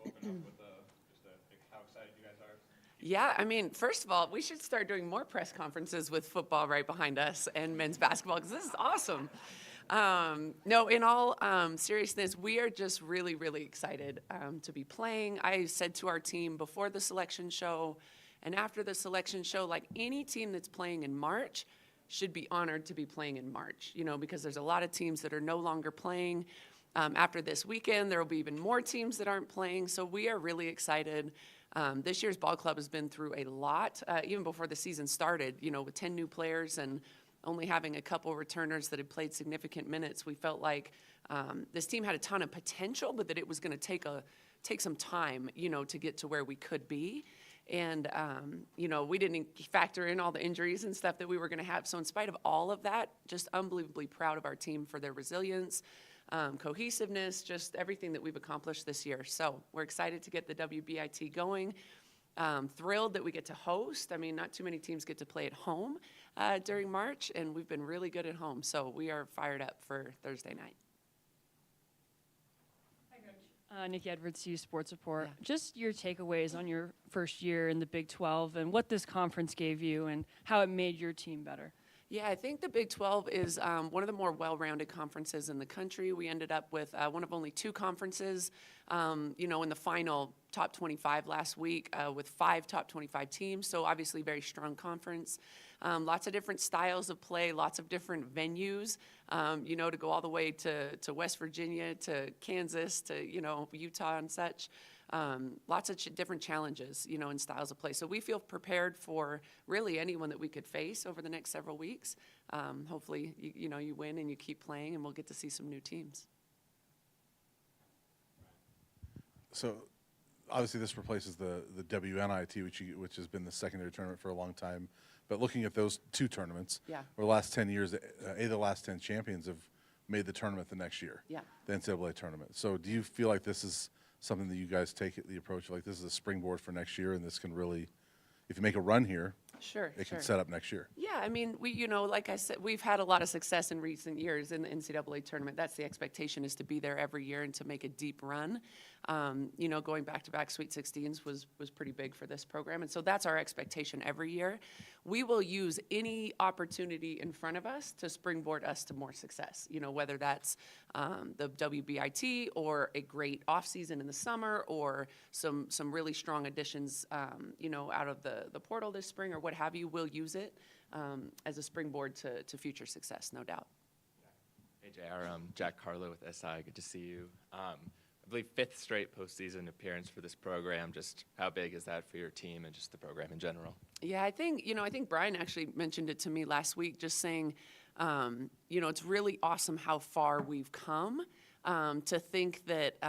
open up with how excited you guys are? Yeah, I mean, first of all, we should start doing more press conferences with football right behind us and men's basketball because this is awesome. No, in all seriousness, we are just really, really excited to be playing. I said to our team before the selection show and after the selection show, like any team that's playing in March should be honored to be playing in March, because there's a lot of teams that are no longer playing. After this weekend, there will be even more teams that aren't playing, so we are really excited. This year's ball club has been through a lot, even before the season started, with 10 new players and only having a couple returners that had played significant minutes. We felt like this team had a ton of potential, but that it was going to take some time, to get to where we could be. And, we didn't factor in all the injuries and stuff that we were going to have. So in spite of all of that, just unbelievably proud of our team for their resilience, cohesiveness, just everything that we've accomplished this year. So we're excited to get the WBIT going. Thrilled that we get to host. I mean, not too many teams get to play at home during March, and we've been really good at home. So we are fired up for Thursday night. Nikki Edwards, CU Sports Report. Yeah. Just your takeaways on your first year in the Big 12 and what this conference gave you and how it made your team better. Yeah, I think the Big 12 is one of the more well-rounded conferences in the country. We ended up with one of only two conferences, in the final top 25 last week with 5 top 25 teams. So obviously very strong conference. Lots of different styles of play, lots of different venues, to go all the way to West Virginia, to Kansas, to, Utah and such. Lots of different challenges, and styles of play. So we feel prepared for really anyone that we could face over the next several weeks. Hopefully, you win and you keep playing, and we'll get to see some new teams. So, obviously, this replaces the WNIT, which has been the secondary tournament for a long time. But looking at those two tournaments, Yeah. over the last 10 years, the last 10 champions have made the tournament the next year. Yeah. The NCAA tournament. So, do you feel like this is something that you guys take the approach like this is a springboard for next year, and this can really, if you make a run here, Sure, it sure. can set up next year? Yeah, I mean, we, like I said, we've had a lot of success in recent years in the NCAA tournament. That's the expectation, is to be there every year and to make a deep run. Going back-to-back Sweet 16s was pretty big for this program, and so that's our expectation every year. We will use any opportunity in front of us to springboard us to more success, whether that's the WBIT or a great off-season in the summer or some really strong additions, out of the portal this spring or what have you. We'll use it as a springboard to future success, no doubt. Hey, JR, Jack Carlo with SI. Good to see you. I believe 5th straight postseason appearance for this program. Just how big is that for your team and just the program in general? Yeah, I think Brian actually mentioned it to me last week, just saying, it's really awesome how far we've come. To think that,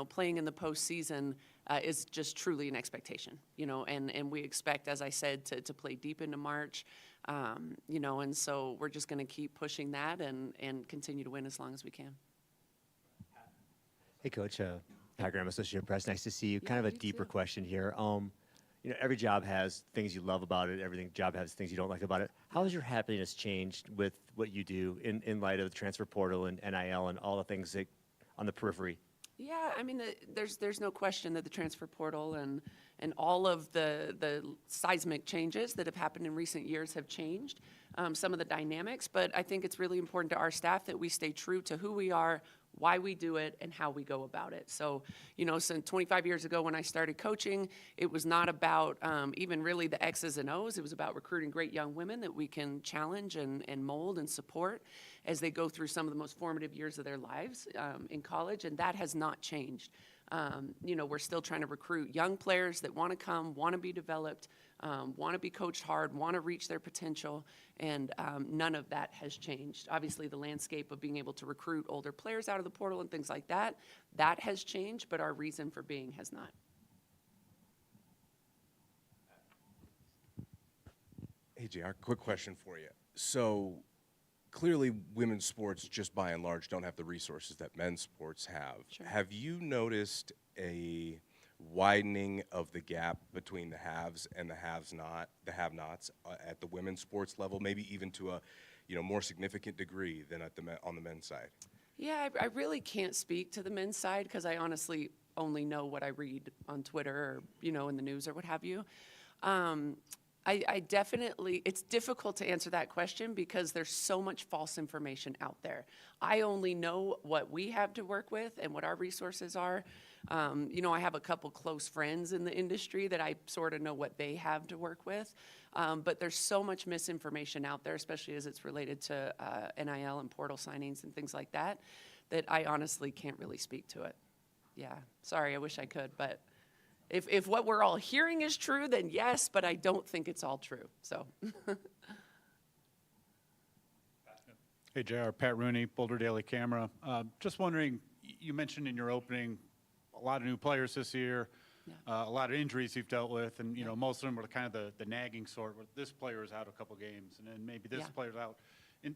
playing in the postseason is just truly an expectation, and we expect, as I said, to play deep into March, and so we're just going to keep pushing that and continue to win as long as we can. Hey, Coach. Pat Graham, Associated Press. Nice to see you. Yeah, Kind of a you deeper too. question here. Every job has things you love about it. Every job has things you don't like about it. How has your happiness changed with what you do in light of the transfer portal and NIL and all the things that on the periphery? Yeah, I mean, there's no question that the transfer portal and all of the seismic changes that have happened in recent years have changed some of the dynamics. But I think it's really important to our staff that we stay true to who we are, why we do it, and how we go about it. So, since 25 years ago when I started coaching, it was not about even really the X's and O's. It was about recruiting great young women that we can challenge and mold and support as they go through some of the most formative years of their lives in college, and that has not changed. We're still trying to recruit young players that want to come, want to be developed, want to be coached hard, want to reach their potential, and none of that has changed. Obviously, the landscape of being able to recruit older players out of the portal and things like that, that has changed, but our reason for being has not. Hey, JR, quick question for you. So clearly women's sports, just by and large, don't have the resources that men's sports have. Sure. Have you noticed a widening of the gap between the haves and the have-nots at the women's sports level, maybe even to a more significant degree than at on the men's side? Yeah, I really can't speak to the men's side because I honestly only know what I read on Twitter or, in the news or what have you. I definitely, it's difficult to answer that question because there's so much false information out there. I only know what we have to work with and what our resources are. I have a couple close friends in the industry that I sort of know what they have to work with. But there's so much misinformation out there, especially as it's related to NIL and portal signings and things like that, that I honestly can't really speak to it. Yeah, sorry, I wish I could, but if what we're all hearing is true, then yes, but I don't think it's all true, so. Hey, JR, Pat Rooney, Boulder Daily Camera. Just wondering, you mentioned in your opening a lot of new players this year, Yeah. a lot of injuries you've dealt with, and most of them were kind of the nagging sort. Where this player is out a couple games, and then maybe this Yeah. player's out. And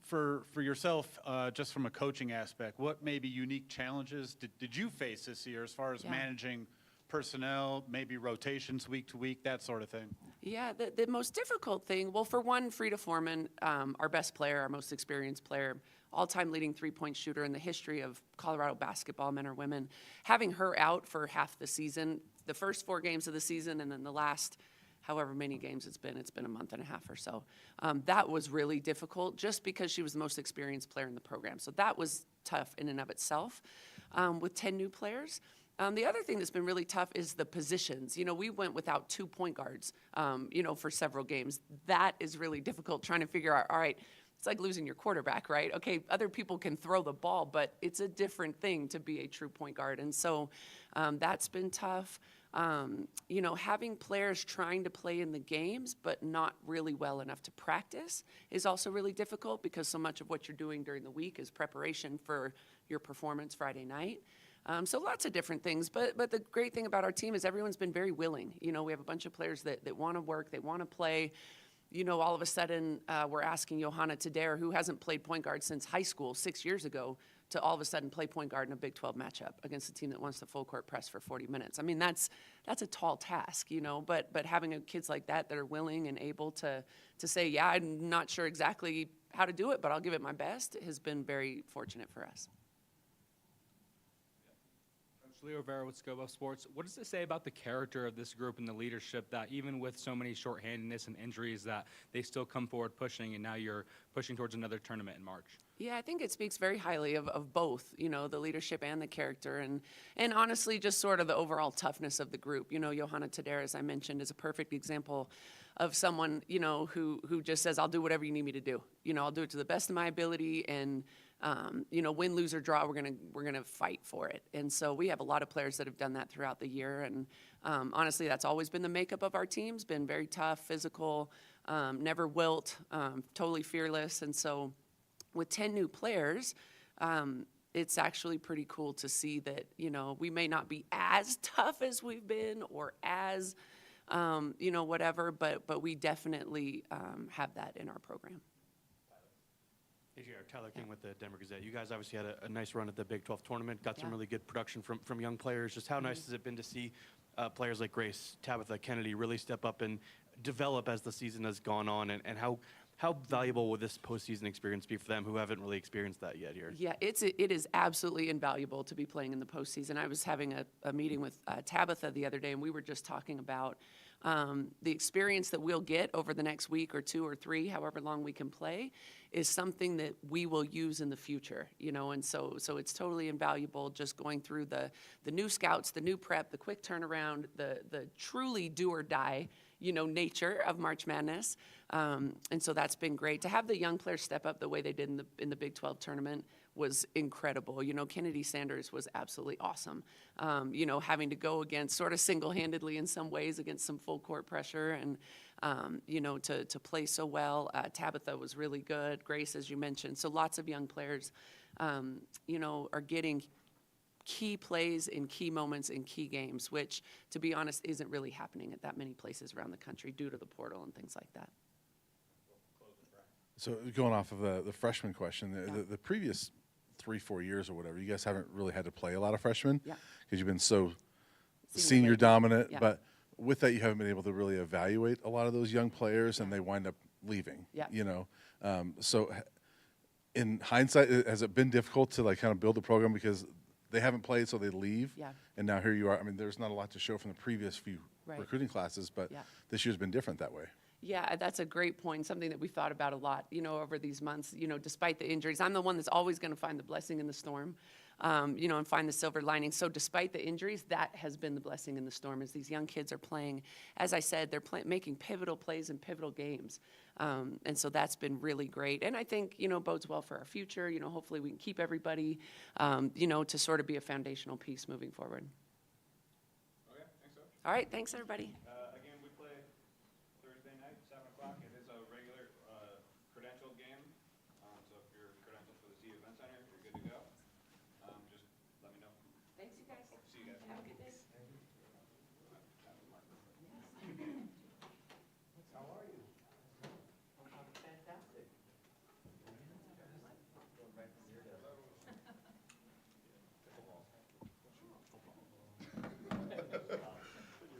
for yourself, just from a coaching aspect, what maybe unique challenges did you face this year as far as Yeah. managing personnel, maybe rotations week to week, that sort of thing? Yeah, the most difficult thing, well, for one, Frida Foreman, our best player, our most experienced player, all-time leading three-point shooter in the history of Colorado basketball, men or women, having her out for half the season, the first 4 games of the season, and then the last however many games it's been a month and a half or so. That was really difficult just because she was the most experienced player in the program. So that was tough in and of itself with 10 new players. The other thing that's been really tough is the positions. We went without 2 point guards, for several games. That is really difficult, trying to figure out, all right, it's like losing your quarterback, right? Okay, other people can throw the ball, but it's a different thing to be a true point guard. And so that's been tough. Having players trying to play in the games, but not really well enough to practice is also really difficult because so much of what you're doing during the week is preparation for your performance Friday night. So lots of different things, but the great thing about our team is everyone's been very willing. We have a bunch of players that want to work, they want to play. All of a sudden we're asking Johanna Tadare, who hasn't played point guard since high school 6 years ago, to all of a sudden play point guard in a Big 12 matchup against a team that wants to full court press for 40 minutes. I mean, that's a tall task, but having kids like that are willing and able to say, yeah, I'm not sure exactly how to do it, but I'll give it my best, has been very fortunate for us. Leo Rivera with Scobo Sports. What does it say about the character of this group and the leadership that even with so many shorthandedness and injuries that they still come forward pushing, and now you're pushing towards another tournament in March? Yeah, I think it speaks very highly of both, the leadership and the character, and honestly, just sort of the overall toughness of the group. Johanna Tadare, as I mentioned, is a perfect example of someone, who just says, I'll do whatever you need me to do. I'll do it to the best of my ability, and win, lose, or draw, we're gonna fight for it. And so we have a lot of players that have done that throughout the year. And honestly, that's always been the makeup of our teams, been very tough, physical, never wilt, totally fearless. And so with 10 new players, it's actually pretty cool to see that, we may not be as tough as we've been or as, whatever, but we definitely have that in our program. AJR, Tyler King with the Denver Gazette. You guys obviously had a nice run at the Big 12 tournament, got some really good production from young players. Just how nice has it been to see players like Grace, Tabitha, Kennedy really step up and develop as the season has gone on, and how valuable will this postseason experience be for them who haven't really experienced that yet here? Yeah, it is absolutely invaluable to be playing in the postseason. I was having a meeting with Tabitha the other day, and we were just talking about the experience that we'll get over the next week or 2 or 3, however long we can play, is something that we will use in the future, and so it's totally invaluable just going through the new scouts, the new prep, the quick turnaround, the truly do or die, nature of March Madness. And so that's been great. To have the young players step up the way they did in the Big 12 tournament was incredible. Kennedy Sanders was absolutely awesome. Having to go against sort of single-handedly in some ways against some full court pressure and, to play so well. Tabitha was really good. Grace, as you mentioned. So lots of young players, are getting key plays in key moments in key games, which, to be honest, isn't really happening at that many places around the country due to the portal and things like that. So going off of the freshman question, the previous 3-4 years or whatever, you guys haven't really had to play a lot of freshmen because you've been so senior dominant. Yeah. But with that, you haven't been able to really evaluate a lot of those young players, and they wind up leaving. Yeah. So in hindsight, has it been difficult to kind of build the program because they haven't played, so they leave. Yeah. And now here you are. I mean, there's not a lot to show from the previous few Right. recruiting classes, but Yeah. this year's been different that way. Yeah, that's a great point, something that we thought about a lot, over these months, despite the injuries. I'm the one that's always going to find the blessing in the storm, and find the silver lining. So despite the injuries, that has been the blessing in the storm, as these young kids are playing. As I said, they're making pivotal plays in pivotal games. And so that's been really great. And I think, bodes well for our future. Hopefully we can keep everybody, to sort of be a foundational piece moving forward. Okay, thanks, Coach. All right, thanks, everybody. Again, we play Thursday night, 7 o'clock. It is a regular credentialed game. So if you're credentialed for the Seaton Event Center, you're good to go. Just let me know. Thanks, you guys. Hope to see you guys. Have a good day.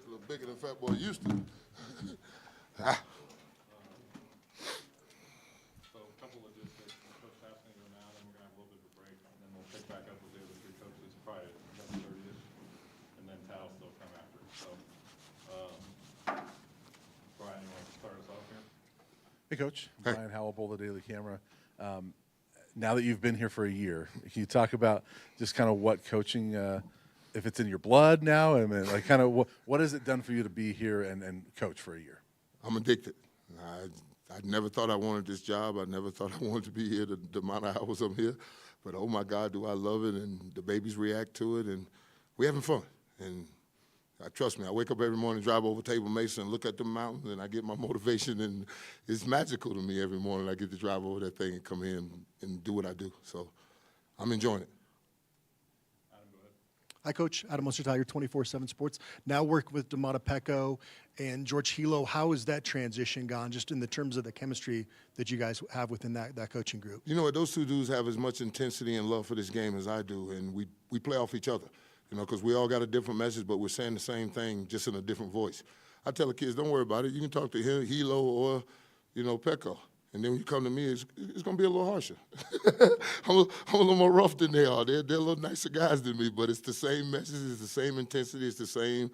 A little bigger than Fat Boy used to. So a couple of logistics. Coach Taft's going to go now, then we're going to have a little bit of a break, and then we'll pick back up with the other three coaches probably at 11:30ish, and then Tal will still come after. So, Brian, you want to start us off here? Hey, Coach. Brian Howell, Boyle, Daily Camera. Now that you've been here for a year, can you talk about just kind of what coaching, if it's in your blood now, I mean, like kind of what has it done for you to be here and coach for a year? I'm addicted. I never thought I wanted this job. I never thought I wanted to be here the amount of hours I'm here. But, oh, my God, do I love it, and the babies react to it, and we're having fun. And trust me, I wake up every morning, drive over Table Mesa, and look at the mountains, and I get my motivation, and it's magical to me every morning. I get to drive over that thing and come in and do what I do. So I'm enjoying it. Adam, go ahead. Hi, Coach. Adam Munster-Tiger, 24/7 Sports. Now work with Damata Pecco and George Hilo. How has that transition gone, just in the terms of the chemistry that you guys have within that coaching group? You know what? Those two dudes have as much intensity and love for this game as I do, and we play off each other, because we all got a different message, but we're saying the same thing, just in a different voice. I tell the kids, don't worry about it. You can talk to him, Hilo, or, Pecco. And then when you come to me, it's going to be a little harsher. I'm a little more rough than they are. They're a little nicer guys than me, but it's the same message, it's the same intensity, it's the same,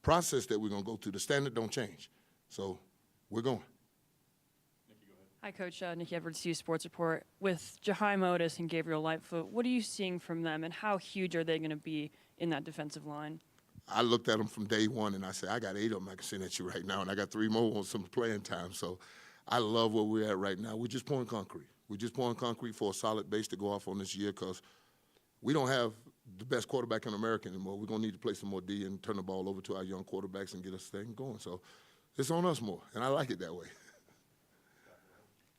process that we're going to go through. The standard don't change. So we're going. Hi, Coach. Nikki Edwards, CU Sports Report. With Jaheim Otis and Gabriel Lightfoot, what are you seeing from them, and how huge are they going to be in that defensive line? I looked at them from day one, and I said, I got 8 of them I can send at you right now, and I got 3 more on some playing time. So I love where we're at right now. We're just pouring concrete. We're just pouring concrete for a solid base to go off on this year, because we don't have the best quarterback in America anymore. We're going to need to play some more D and turn the ball over to our young quarterbacks and get us thing going. So it's on us more, and I like it that way.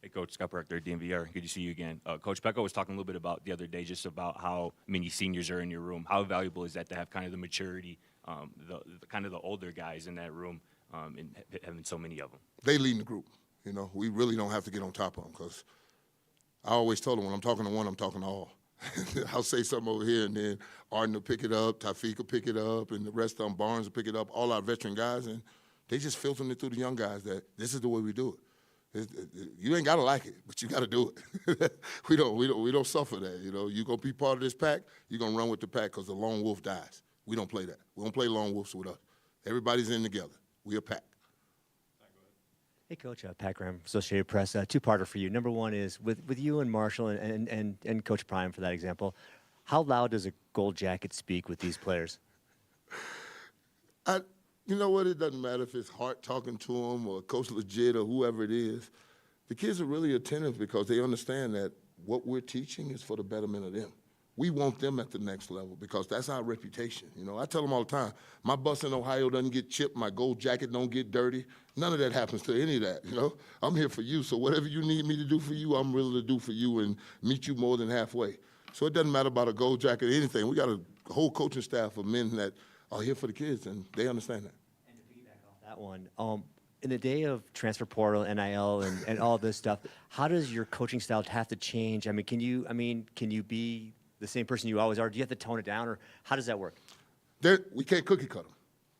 Hey, Coach, Scott Proctor, DMVR. Good to see you again. Coach Pecco was talking a little bit about the other day, just about how many seniors are in your room. How valuable is that to have kind of the maturity, the kind of the older guys in that room, and having so many of them? They lead the group. We really don't have to get on top of them, because I always told them, when I'm talking to one, I'm talking to all. I'll say something over here, and then Arden will pick it up, Tafiq will pick it up, and the rest of them, Barnes will pick it up, all our veteran guys, and they just filtering it through the young guys that this is the way we do it. You ain't gotta like it, but you gotta do it. we don't suffer that. You're gonna be part of this pack. You're gonna run with the pack, because the lone wolf dies. We don't play that. We don't play lone wolves with us. Everybody's in together. We a pack. Hey, Coach, Pat Graham, Associated Press. Two-parter for you. Number one is with you and Marshall and Coach Prime, for that example. How loud does a gold jacket speak with these players? You know what? It doesn't matter if it's Hart talking to them or Coach Legit or whoever it is. The kids are really attentive, because they understand that what we're teaching is for the betterment of them. We want them at the next level, because that's our reputation. I tell them all the time, my bus in Ohio doesn't get chipped, my gold jacket don't get dirty. None of that happens to any of that, I'm here for you, so whatever you need me to do for you, I'm willing to do for you and meet you more than halfway. So it doesn't matter about a gold jacket or anything. We got a whole coaching staff of men that are here for the kids, and they understand that. And to piggyback off that one, in the day of transfer portal, NIL, and all this stuff, how does your coaching style have to change? Can you be the same person you always are? Do you have to tone it down, or how does that work? We can't cookie cut them.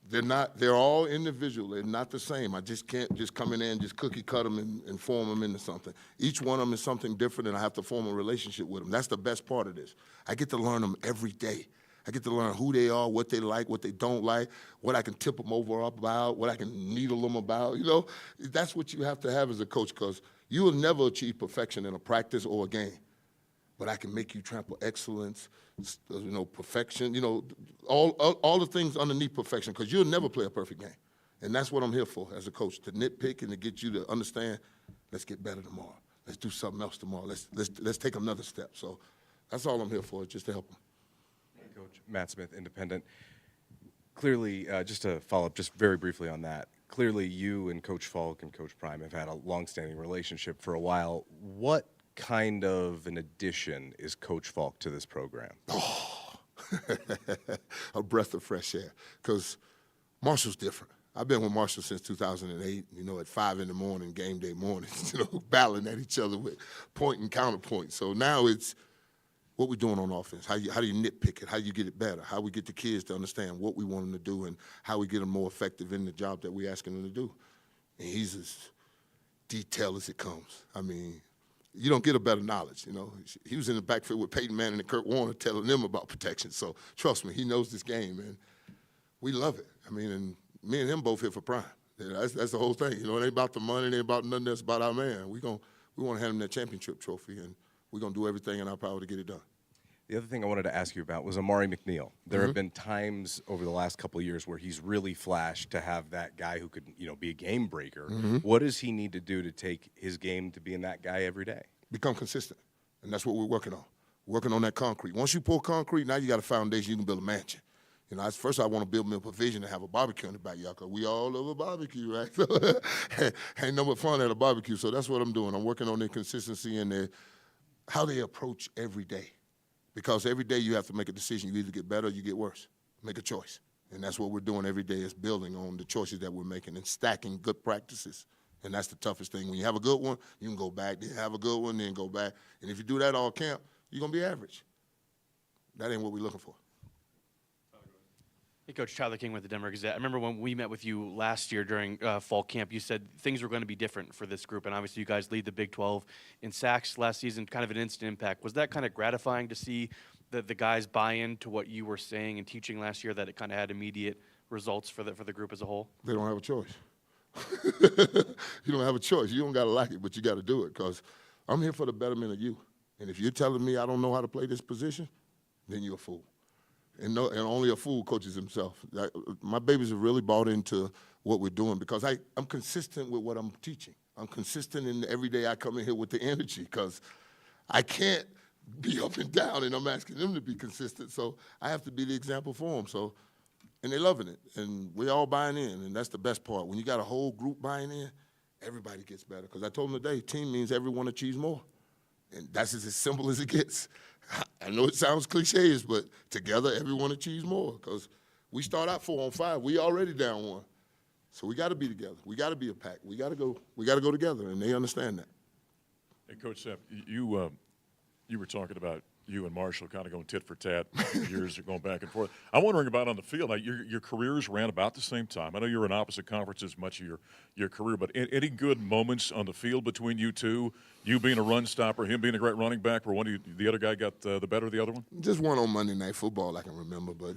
They're all individual. They're not the same. I just can't just come in there and just cookie cut them and form them into something. Each one of them is something different, and I have to form a relationship with them. That's the best part of this. I get to learn them every day. I get to learn who they are, what they like, what they don't like, what I can tip them over up about, what I can needle them about. You know, that's what you have to have as a coach, because you will never achieve perfection in a practice or a game. But I can make you trample excellence, you know, perfection, you know, all the things underneath perfection, because you'll never play a perfect game. And that's what I'm here for as a coach, to nitpick and to get you to understand, let's get better tomorrow. Let's do something else tomorrow. Let's take another step. So that's all I'm here for, just to help them. Coach Matt Smith, Independent. Clearly, just to follow up just very briefly on that, clearly you and Coach Falk and Coach Prime have had a longstanding relationship for a while. What kind of an addition is Coach Falk to this program? Oh, a breath of fresh air, because Marshall's different. I've been with Marshall since 2008, you know, at 5 in the morning, game day mornings, you know, battling at each other with point and counterpoint. So now it's what we're doing on offense. How do you nitpick it? How do you get it better? How we get the kids to understand what we want them to do and how we get them more effective in the job that we're asking them to do. And he's as detailed as it comes. I mean, you don't get a better knowledge, you know. He was in the backfield with Payne and Kurt Warner telling them about protection. So trust me, he knows this game, and we love it. I mean, and me and him both here for prime. Yeah, that's the whole thing. You know, it ain't about the money, it ain't about nothing else, about our man. We want to hand him that championship trophy, and we're going to do everything in our power to get it done. The other thing I wanted to ask you about was Amari McNeil. There have been times over the last couple of years where he's really flashed to have that guy who could, you know, be a game breaker. What does he need to do to take his game to being that guy every day? Become consistent, and that's what we're working on. Working on that concrete. Once you pour concrete, now you got a foundation, you can build a mansion. You know, first I want to build me a provision to have a barbecue in the backyard, because we all love a barbecue, right? So, ain't no more fun at a barbecue, so that's what I'm doing. I'm working on their consistency and how they approach every day. Because every day you have to make a decision. You either get better or you get worse. Make a choice. And that's what we're doing every day, is building on the choices that we're making and stacking good practices. And that's the toughest thing. When you have a good one, you can go back, then have a good one, then go back. And if you do that all camp, you're going to be average. That ain't what we're looking for. Hey, Coach, Tyler King with the Denver Gazette. I remember when we met with you last year during fall camp, you said things were going to be different for this group, and obviously you guys lead the Big 12 in sacks last season, kind of an instant impact. Was that kind of gratifying to see the guys buy into what you were saying and teaching last year, that it kind of had immediate results for the group as a whole? They don't have a choice. You don't have a choice. You don't got to like it, but you got to do it, because I'm here for the betterment of you. And if you're telling me I don't know how to play this position, then you're a fool. And only a fool coaches himself. My babies have really bought into what we're doing, because I'm consistent with what I'm teaching. I'm consistent in every day I come in here with the energy, because I can't be up and down, and I'm asking them to be consistent. So I have to be the example for them. So, and they're loving it, and we're all buying in, and that's the best part. When you got a whole group buying in, everybody gets better. Because I told them today, team means everyone achieves more. And that's as simple as it gets. I know it sounds cliché, but together everyone achieves more, because we start out 4-on-5. We already down 1. So we got to be together. We got to be a pack. We got to go together, and they understand that. Hey, Coach Sepp, you were talking about you and Marshall kind of going tit for tat, years are going back and forth. I'm wondering about on the field. Now, your careers ran about the same time. I know you're in opposite conferences much of your career, but any good moments on the field between you two? You being a run stopper, him being a great running back, where the other guy got the better of the other one? Just one on Monday Night Football I can remember, but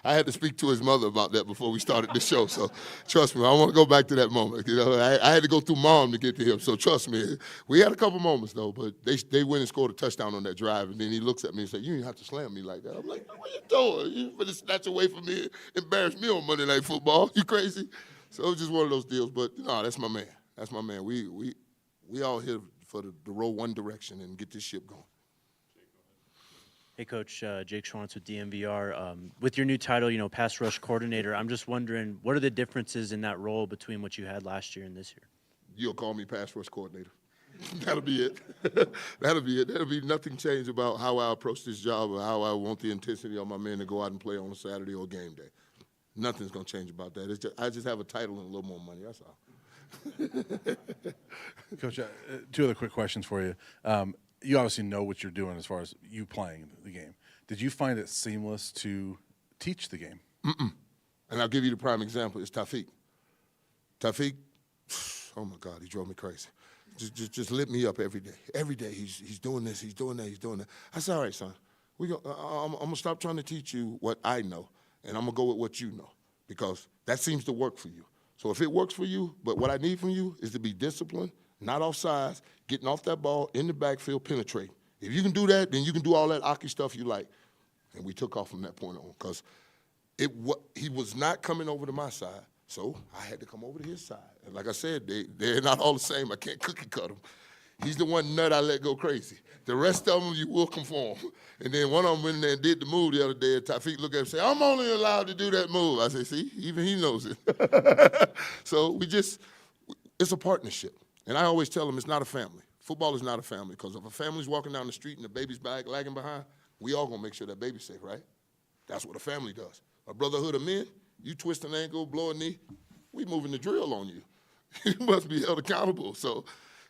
I had to speak to his mother about that before we started the show. So trust me, I want to go back to that moment. You know, I had to go through Mom to get to him. So trust me, we had a couple moments though, but they went and scored a touchdown on that drive, and then he looks at me and said, "You didn't have to slam me like that." I'm like, "What you doing? You better snatch away from me, embarrass me on Monday Night Football? You crazy?" So it was just one of those deals. But no, that's my man. That's my man. We all here for to row one direction and get this ship going. Hey, Coach, Jake Schwantz with DMVR. With your new title, you know, pass rush coordinator, I'm just wondering, what are the differences in that role between what you had last year and this year? You'll call me pass rush coordinator. That'll be it. That'll be it. There'll be nothing changed about how I approach this job or how I want the intensity of my men to go out and play on a Saturday or game day. Nothing's going to change about that. I just have a title and a little more money, that's all. Coach, 2 other quick questions for you. You obviously know what you're doing as far as you playing the game. Did you find it seamless to teach the game? And I'll give you the prime example. It's Tafiq. Tafiq, oh my God, he drove me crazy. Just lit me up every day. Every day he's doing this, he's doing that, he's doing that. I said, all right, son, I'm going to stop trying to teach you what I know, and I'm going to go with what you know, because that seems to work for you. So if it works for you, but what I need from you is to be disciplined, not off sides, getting off that ball, in the backfield, penetrate. If you can do that, then you can do all that Aki stuff you like. And we took off from that point on, because he was not coming over to my side, so I had to come over to his side. And like I said, they're not all the same. I can't cookie cut them. He's the one nut I let go crazy. The rest of them, you will conform. And then one of them went in there and did the move the other day, and Tafiq looked at him and said, I'm only allowed to do that move. I said, see, even he knows it. So it's a partnership. And I always tell them it's not a family. Football is not a family, because if a family's walking down the street and the baby's lagging behind, we all gonna make sure that baby's safe, right? That's what a family does. A brotherhood of men, you twist an ankle, blow a knee, we moving the drill on you. You must be held accountable. So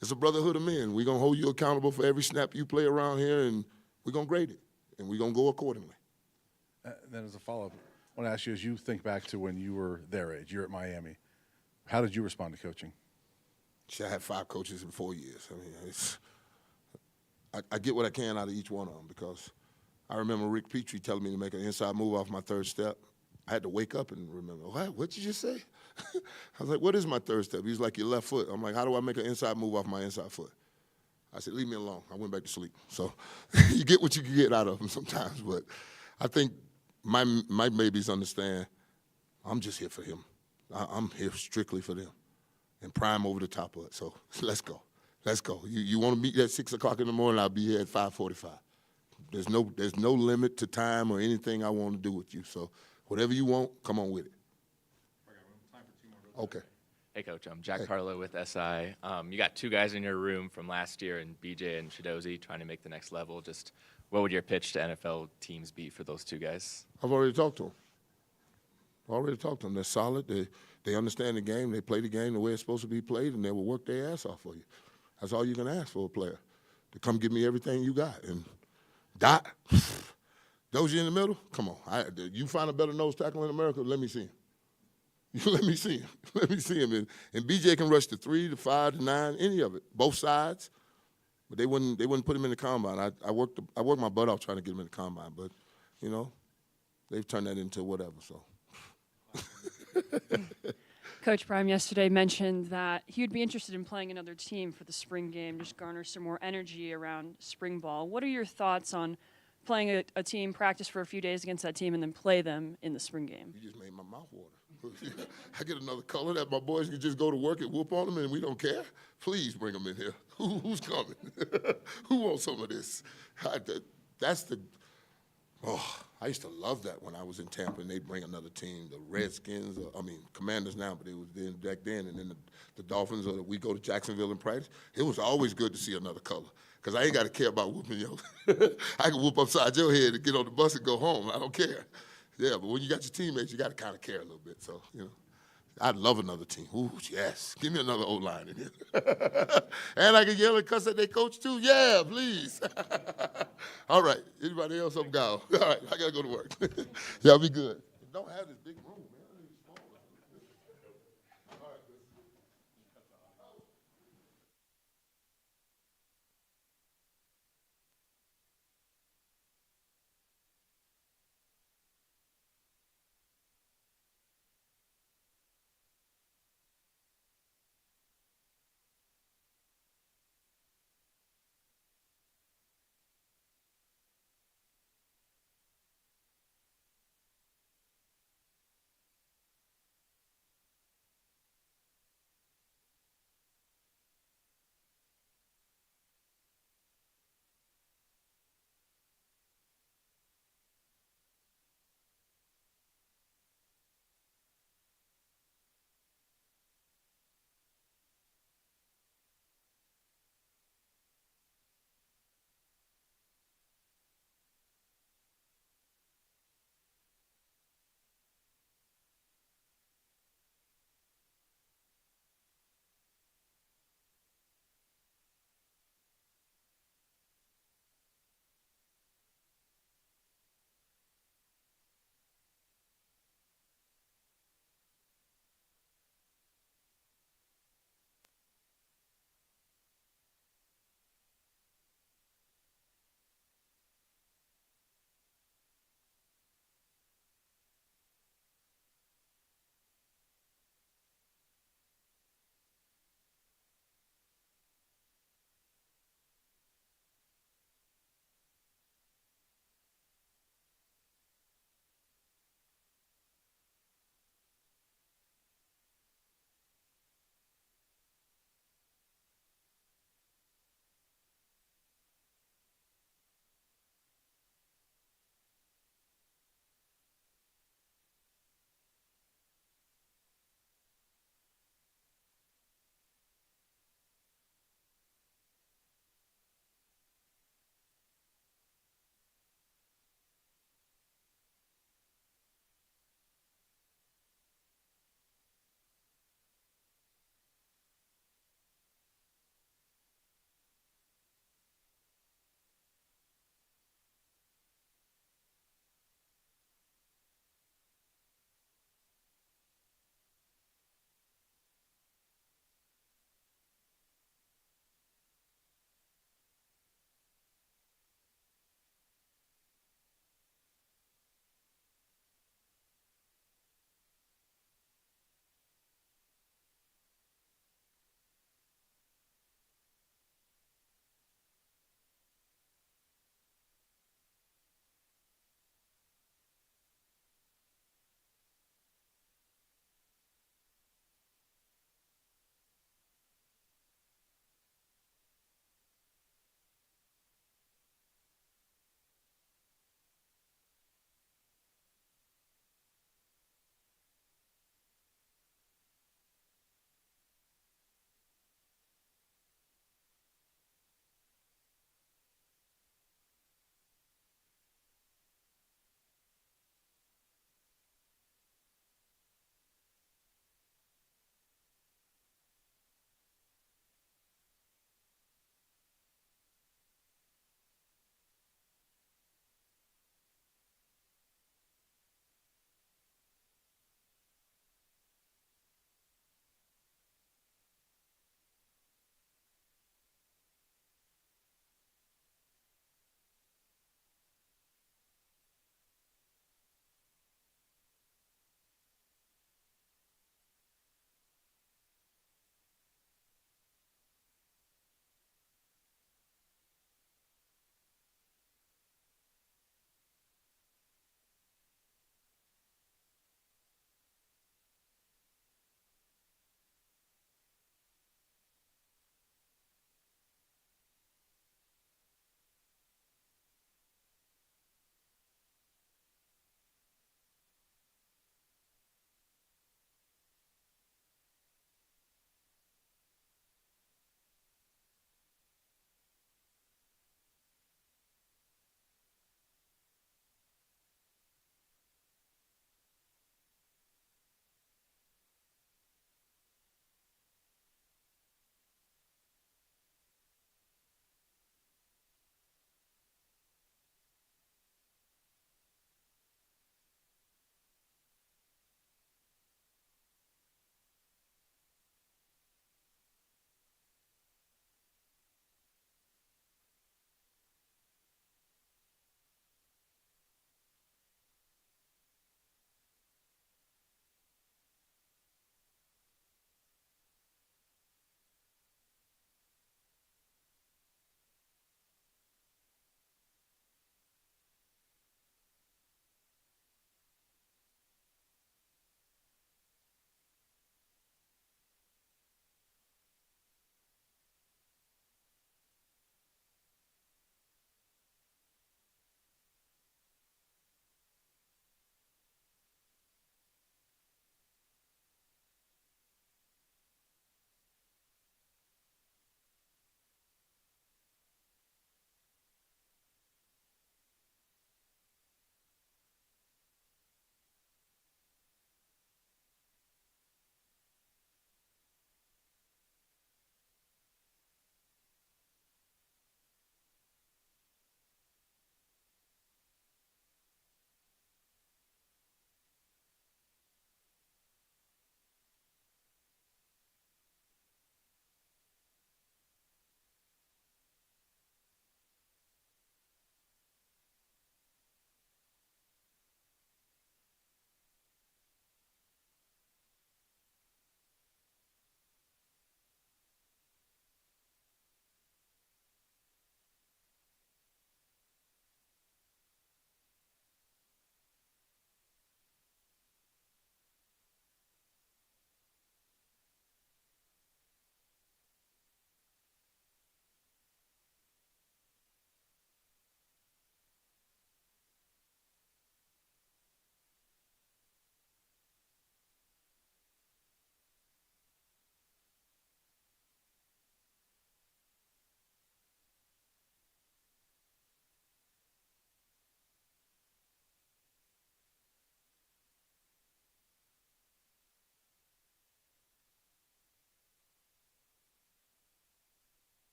it's a brotherhood of men. We're going to hold you accountable for every snap you play around here, and we're going to grade it, and we're going to go accordingly. Then as a follow-up, I want to ask you, as you think back to when you were their age, you're at Miami, how did you respond to coaching? I had 5 coaches in 4 years. I mean, I get what I can out of each one of them, because I remember Rick Petrie telling me to make an inside move off my third step. I had to wake up and remember, what did you just say? I was like, what is my third step? He was like, your left foot. I'm like, how do I make an inside move off my inside foot? I said, leave me alone. I went back to sleep. So you get what you can get out of them sometimes. But I think my babies understand I'm just here for him. I'm here strictly for them. And prime over the top of it. So let's go. Let's go. You want to meet at 6 o'clock in the morning, I'll be here at 5:45. There's no limit to time or anything I want to do with you. So whatever you want, come on with it. Okay. Hey, Coach. I'm Jack Carlo with SI. You got 2 guys in your room from last year, and BJ and Shadozi trying to make the next level. Just what would your pitch to NFL teams be for those 2 guys? I've already talked to them. They're solid. They understand the game. They play the game the way it's supposed to be played, and they will work their ass off for you. That's all you can ask for a player, to come give me everything you got. And Dot, Dozier in the middle, come on. You find a better nose tackle in America, let me see him. Let me see him. Let me see him. And BJ can rush to 3, to 5, to 9, any of it, both sides. But they wouldn't put him in the combine. I worked my butt off trying to get him in the combine, but they've turned that into whatever. So. Coach Prime yesterday mentioned that he would be interested in playing another team for the spring game, just garner some more energy around spring ball. What are your thoughts on playing a team, practice for a few days against that team, and then play them in the spring game? You just made my mouth water. I get another color that my boys can just go to work and whoop on them, and we don't care. Please bring them in here. Who's coming? Who wants some of this? I used to love that when I was in Tampa and they'd bring another team, the Redskins, Commanders now, but it was back then, and then the Dolphins, or we go to Jacksonville and practice. It was always good to see another color, because I ain't got to care about whooping you. I can whoop upside your head and get on the bus and go home. I don't care. Yeah, but when you got your teammates, you got to kind of care a little bit. So, I'd love another team. Ooh, yes. Give me another O-line in here. And I can yell and cuss at their coach, too. Yeah, please. All right. Anybody else? I'm gone. All right. I got to go to work. Y'all be good. Don't have this big room.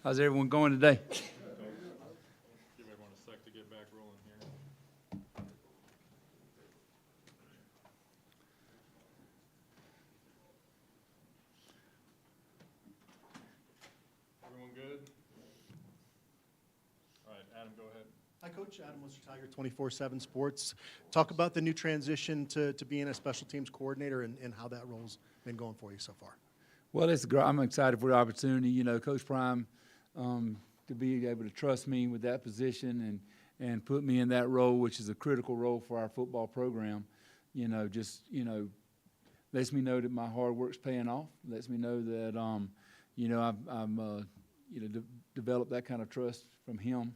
How's everyone going today? Give everyone a sec to get back rolling here. Everyone good? All right, Adam, go ahead. Hi, Coach. Adam Tiger, 24/7 Sports. Talk about the new transition to being a special teams coordinator and how that role's been going for you so far. Well, I'm excited for the opportunity. You know, Coach Prime, to be able to trust me with that position and put me in that role, which is a critical role for our football program. You know, just lets me know that my hard work's paying off. Lets me know that I'm developed that kind of trust from him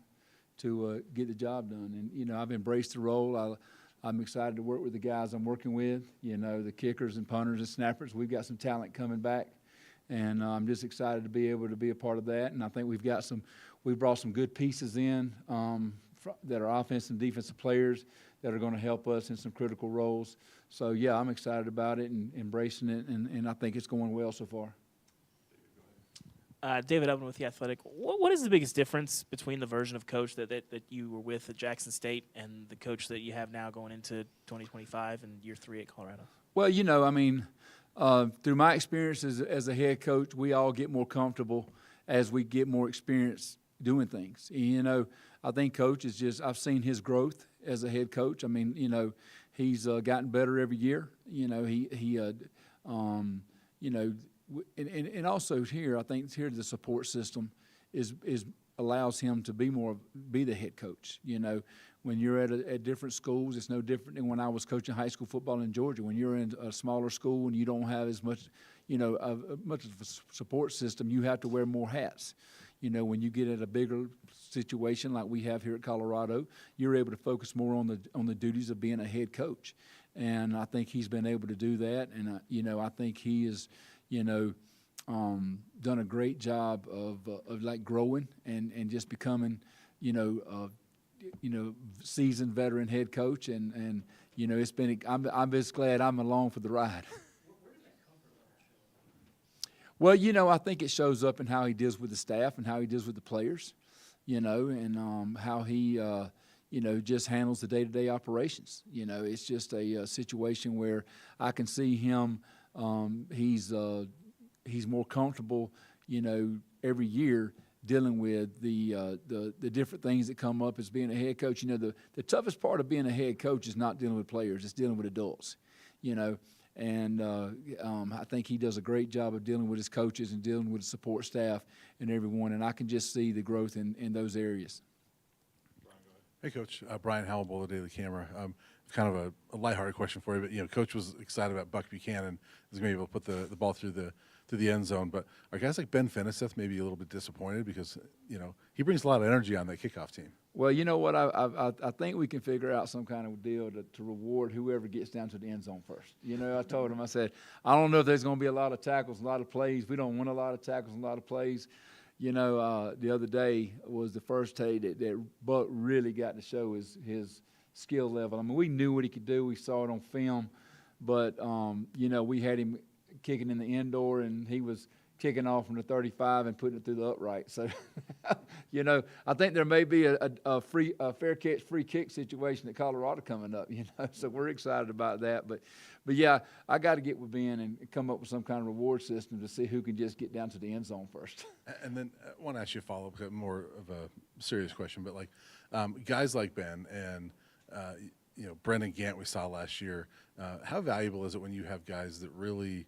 to get the job done. And I've embraced the role. I'm excited to work with the guys I'm working with. The kickers and punters and snappers. We've got some talent coming back. And I'm just excited to be able to be a part of that. And I think we've brought some good pieces in that are offensive and defensive players that are going to help us in some critical roles. So, yeah, I'm excited about it and embracing it, and I think it's going well so far. David Upton with The Athletic. What is the biggest difference between the version of coach that you were with at Jackson State and the coach that you have now going into 2025 and year 3 at Colorado? Well, through my experience as a head coach, we all get more comfortable as we get more experience doing things. I think Coach is I've seen his growth as a head coach. He's gotten better every year. And also here, I think here the support system allows him to be the head coach. When you're at different schools, it's no different than when I was coaching high school football in Georgia. When you're in a smaller school and you don't have as much, much of a support system, you have to wear more hats. When you get at a bigger situation like we have here at Colorado, you're able to focus more on the duties of being a head coach. And I think he's been able to do that. And I think he is, done a great job of like growing and just becoming, seasoned veteran head coach, and it's been. I'm just glad I'm along for the ride. Well, I think it shows up in how he deals with the staff and how he deals with the players, and how he, just handles the day-to-day operations. It's just a situation where I can see him. He's he's more comfortable, every year dealing with the different things that come up as being a head coach. The toughest part of being a head coach is not dealing with players; it's dealing with adults. And I think he does a great job of dealing with his coaches and dealing with the support staff and everyone. And I can just see the growth in those areas. Hey, Coach. Brian Howell, the Daily Camera. Kind of a lighthearted question for you, but Coach was excited about Buck Buchanan is going to be able to put the ball through the end zone. But are guys like Ben Finiseth maybe a little bit disappointed because he brings a lot of energy on that kickoff team? Well, you know what? I think we can figure out some kind of deal to reward whoever gets down to the end zone first. I told him, I said, I don't know if there's going to be a lot of tackles, a lot of plays. We don't win a lot of tackles, a lot of plays. The other day was the first day that Buck really got to show his skill level. I mean, we knew what he could do. We saw it on film. But, we had him kicking in the indoor, and he was kicking off from the 35 and putting it through the upright. So, I think there may be a fair catch, free kick situation at Colorado coming up, So we're excited about that. But yeah, I got to get with Ben and come up with some kind of reward system to see who can just get down to the end zone first. And then I want to ask you a follow-up, more of a serious question, but guys like Ben and Brendan Gant we saw last year, how valuable is it when you have guys that really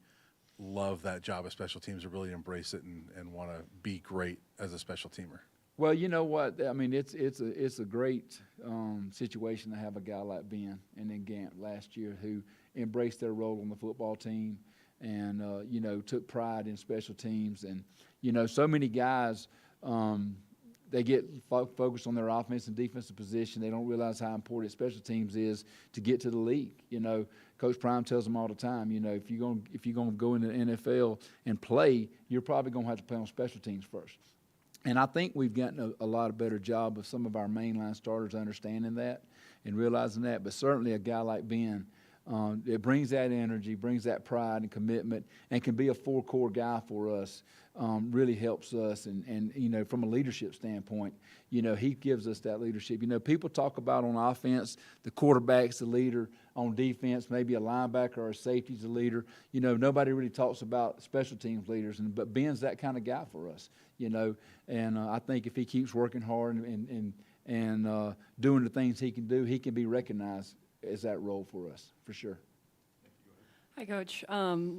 love that job of special teams, or really embrace it and want to be great as a special teamer? Well, you know what? I mean, it's a great situation to have a guy like Ben and then Gant last year who embraced their role on the football team and, took pride in special teams. And, so many guys, they get focused on their offense and defensive position. They don't realize how important special teams is to get to the league. Coach Prime tells them all the time, if you're going to go into the NFL and play, you're probably going to have to play on special teams first. And I think we've gotten a lot of better job of some of our mainline starters understanding that and realizing that. But certainly a guy like Ben, it brings that energy, brings that pride and commitment, and can be a four-core guy for us. Really helps us, and from a leadership standpoint, he gives us that leadership. People talk about on offense, the quarterback's the leader. On defense, maybe a linebacker or a safety's the leader. Nobody really talks about special teams leaders, but Ben's that kind of guy for us. And I think if he keeps working hard and doing the things he can do, he can be recognized as that role for us, for sure. Hi, Coach.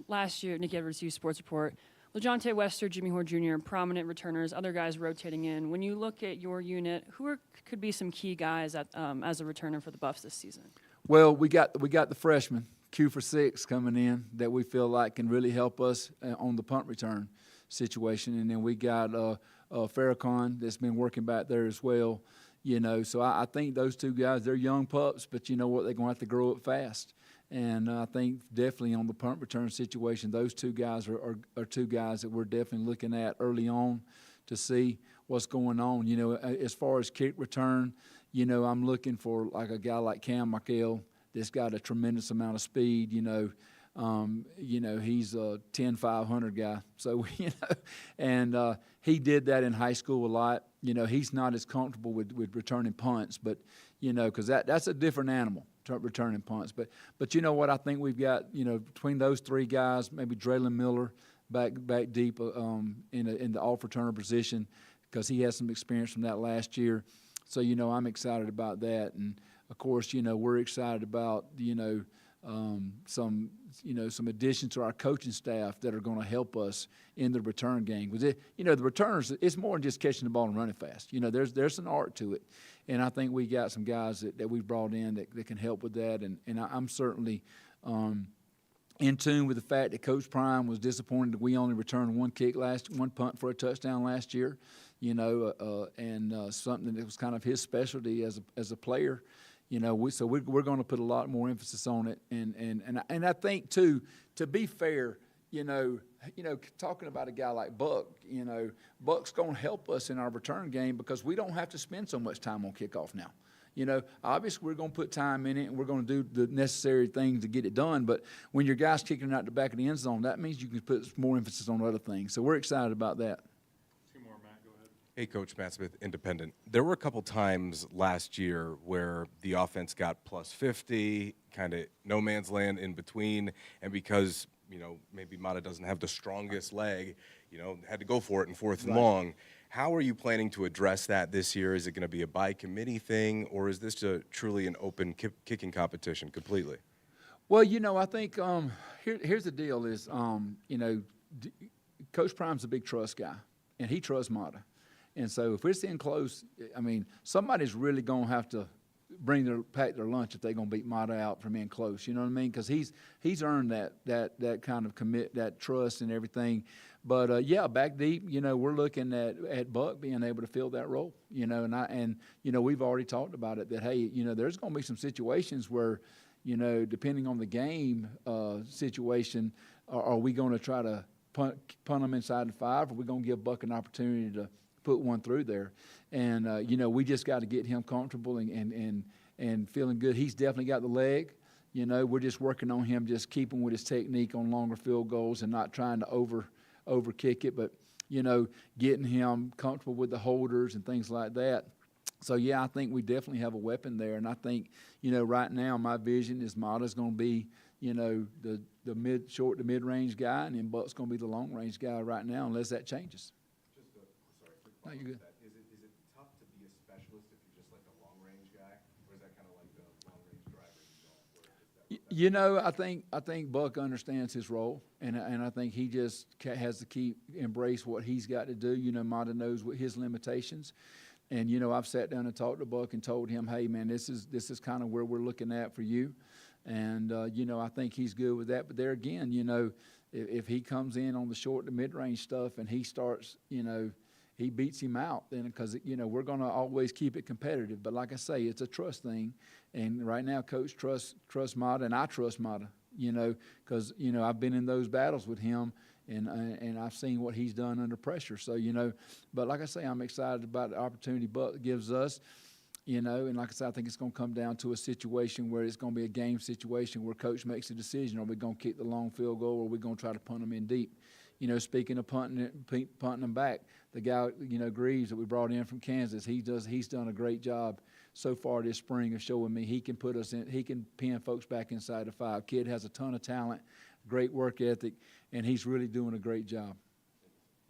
Last year, Nick Edwards, Youth Sports Report. LaJohntay Wester, Jimmy Hoare Jr., prominent returners, other guys rotating in. When you look at your unit, could be some key guys as a returner for the Buffs this season? Well, we got the freshman, Q for 6, coming in that we feel like can really help us on the punt return situation. And then we got Farrakhan that's been working back there as well. So I think those two guys, they're young pups, but you know what? They're going to have to grow up fast. And I think definitely on the punt return situation, those two guys are two guys that we're definitely looking at early on to see what's going on. As far as kick return, I'm looking for like a guy like Cam Michael that's got a tremendous amount of speed. He's a 10-500 guy. So, and he did that in high school a lot. He's not as comfortable with returning punts, but, because that's a different animal, returning punts. But you know what? I think we've got, between those three guys, maybe Draylon Miller back deep in the off returner position because he has some experience from that last year. So, I'm excited about that. And, of course, we're excited about, some additions to our coaching staff that are going to help us in the return game. Because, the returners, it's more than just catching the ball and running fast. There's an art to it. And I think we got some guys that we've brought in that can help with that. And I'm certainly in tune with the fact that Coach Prime was disappointed that we only returned one punt for a touchdown last year. And something that was kind of his specialty as a player. So we're going to put a lot more emphasis on it, and I think too, to be fair, talking about a guy like Buck, Buck's going to help us in our return game because we don't have to spend so much time on kickoff now. Obviously we're going to put time in it and we're going to do the necessary things to get it done. But when your guy's kicking out the back of the end zone, that means you can put more emphasis on other things. So we're excited about that. Hey, Coach, Matt Smith, Independent. There were a couple times last year where the offense got plus 50, kind of no man's land in between, and because maybe Mata doesn't have the strongest leg, had to go for it in 4th and long. How are you planning to address that this year? Is it going to be a by committee thing, or is this truly an open kicking competition completely? Well, I think here's the deal is, Coach Prime's a big trust guy, and he trusts Mata. And so if it's in close, somebody's really going to have to pack their lunch if they're going to beat Mata out from in close. You know what I mean? Because he's earned that kind of that trust and everything. But back deep, we're looking at Buck being able to fill that role. And we've already talked about it that hey, there's going to be some situations where, depending on the game situation, are we going to try to punt them inside the 5, or are we going to give Buck an opportunity to put one through there? And we just got to get him comfortable and feeling good. He's definitely got the leg. We're just working on him, just keeping with his technique on longer field goals and not trying to over kick it, but getting him comfortable with the holders and things like that. So I think we definitely have a weapon there, and I think right now my vision is Mata's going to be the short to mid range guy, and then Buck's going to be the long range guy right now, unless that changes. No, you're good. Is it tough to be a specialist if you're just like a long range guy, or is that kind of like the long range driver? I think Buck understands his role, and I think he just has to embrace what he's got to do. Mata knows what his limitations, and I've sat down and talked to Buck and told him, hey man, this is kind of where we're looking at for you, and I think he's good with that. But there again, if he comes in on the short to mid range stuff and he starts, he beats him out, then because we're going to always keep it competitive. But like I say, it's a trust thing, and right now Coach trusts Mata, and I trust Mata. Because I've been in those battles with him, and I've seen what he's done under pressure. So but like I say, I'm excited about the opportunity Buck gives us. And like I said, I think it's going to come down to a situation where it's going to be a game situation where Coach makes a decision: are we going to kick the long field goal, or are we going to try to punt them in deep? Speaking of punting them back, the guy, Greaves that we brought in from Kansas, he's done a great job so far this spring of showing me he can pin folks back inside the 5. Kid has a ton of talent, great work ethic, and he's really doing a great job.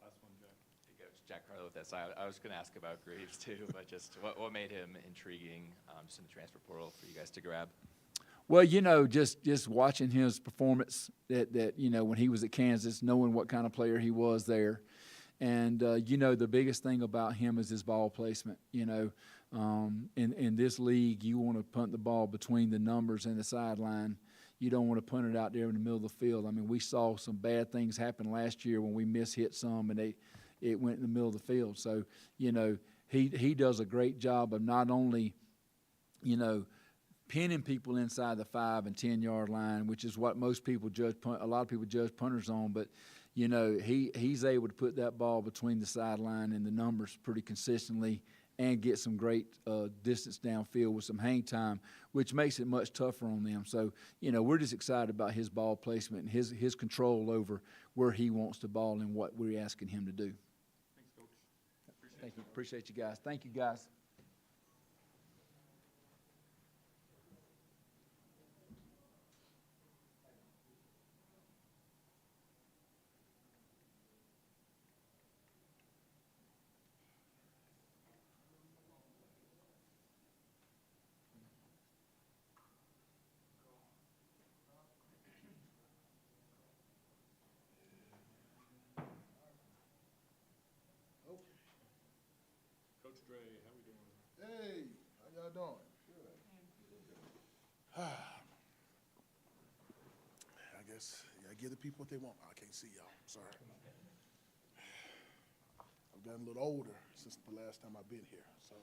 Last one, Jack. Hey, Coach. Jack Carlo with SI. I was going to ask about Greaves too, but just what made him intriguing just in the transfer portal for you guys to grab? Well, just watching his performance that when he was at Kansas, knowing what kind of player he was there. And, the biggest thing about him is his ball placement. In this league, you want to punt the ball between the numbers and the sideline. You don't want to punt it out there in the middle of the field. I mean, we saw some bad things happen last year when we mishit some and it went in the middle of the field. So, he does a great job of not only, pinning people inside the 5 and 10 yard line, which is what most people a lot of people judge punters on. But he's able to put that ball between the sideline and the numbers pretty consistently, and get some great distance downfield with some hang time, which makes it much tougher on them. So we're just excited about his ball placement and his control over where he wants the ball and what we're asking him to do. Thanks, Coach. Thank you. Appreciate you guys. Thank you, guys. Coach Dre, how we doing? Hey, how y'all doing? Good. I guess I give the people what they want. I can't see y'all. Sorry. I've gotten a little older since the last time I've been here, so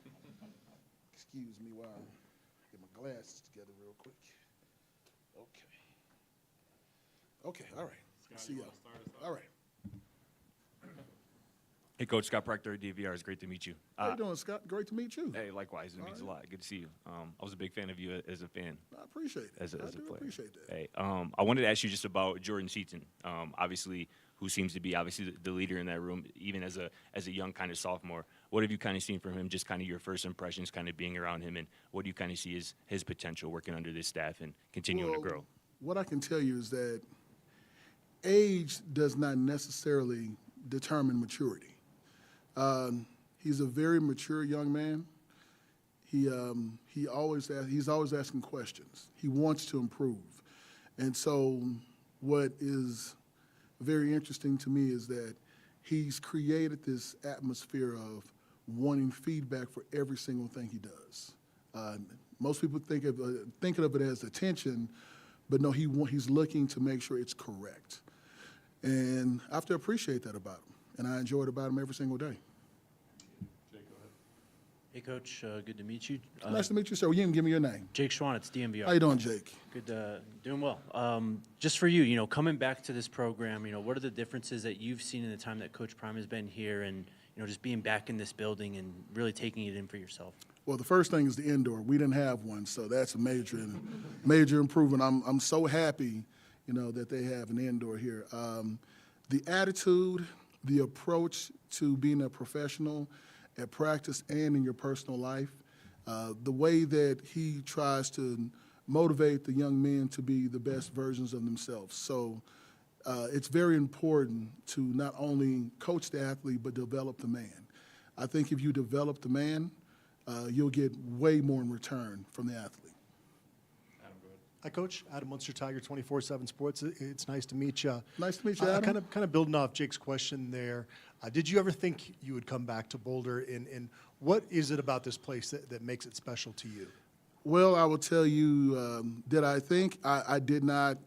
excuse me while I get my glasses together real quick. Okay. Okay. All right. See y'all. All right. Hey, Coach, Scott Proctor, DVR. It's great to meet you. How you doing, Scott? Great to meet you. Hey, likewise. It means a lot. Good to see you. I was a big fan of you as a fan. I appreciate it. As a I do player. appreciate that. Hey, I wanted to ask you just about Jordan Seaton. Obviously, who seems to be the leader in that room, even as a young kind of sophomore. What have you kind of seen from him? Just kind of your first impressions, kind of being around him, and what do you kind of see as his potential working under this staff and continuing to grow? What I can tell you is that age does not necessarily determine maturity. He's a very mature young man. He's always asking questions. He wants to improve. And so what is very interesting to me is that he's created this atmosphere of wanting feedback for every single thing he does. Most people thinking of it as attention, but no, he's looking to make sure it's correct. And I have to appreciate that about him, and I enjoy it about him every single day. Hey, Coach, good to meet you. Nice to meet you, sir. You didn't give me your name. Jake Schwan, it's DMVR. How you doing, Jake? Good, doing well. Just for you, coming back to this program, what are the differences that you've seen in the time that Coach Prime has been here and, just being back in this building and really taking it in for yourself? Well, the first thing is the indoor. We didn't have one, so that's a major improvement. I'm so happy, that they have an indoor here. The attitude, the approach to being a professional at practice and in your personal life, the way that he tries to motivate the young men to be the best versions of themselves. So it's very important to not only coach the athlete, but develop the man. I think if you develop the man, you'll get way more in return from the athlete. Hi, Coach. Adam Munster, Tiger 24/7 Sports. It's nice to meet you. Nice to meet you, Adam. Kind of building off Jake's question there. Did you ever think you would come back to Boulder, and what is it about this place that makes it special to you? Well, I will tell you, did I think? I did not.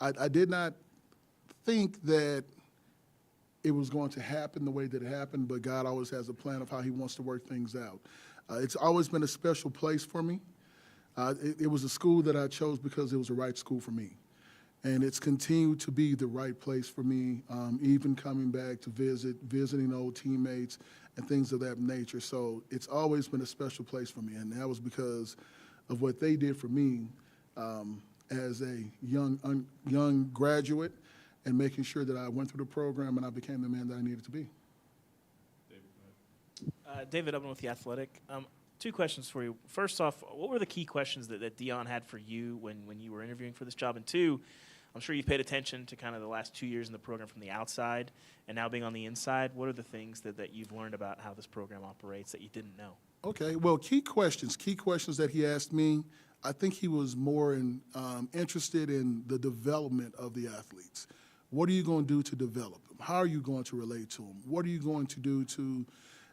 I did not think that it was going to happen the way that it happened, but God always has a plan of how he wants to work things out. It's always been a special place for me. It was a school that I chose because it was the right school for me. And it's continued to be the right place for me, even coming back to visiting old teammates and things of that nature. So it's always been a special place for me, and that was because of what they did for me as a young graduate, and making sure that I went through the program and I became the man that I needed to be. David Upman with The Athletic. Two questions for you. First off, what were the key questions that Dion had for you when you were interviewing for this job? And two, I'm sure you've paid attention to kind of the last 2 years in the program from the outside and now being on the inside. What are the things that you've learned about how this program operates that you didn't know? Okay, well, key questions that he asked me, I think he was more interested in the development of the athletes. What are you going to do to develop them? How are you going to relate to them? What are you going to do to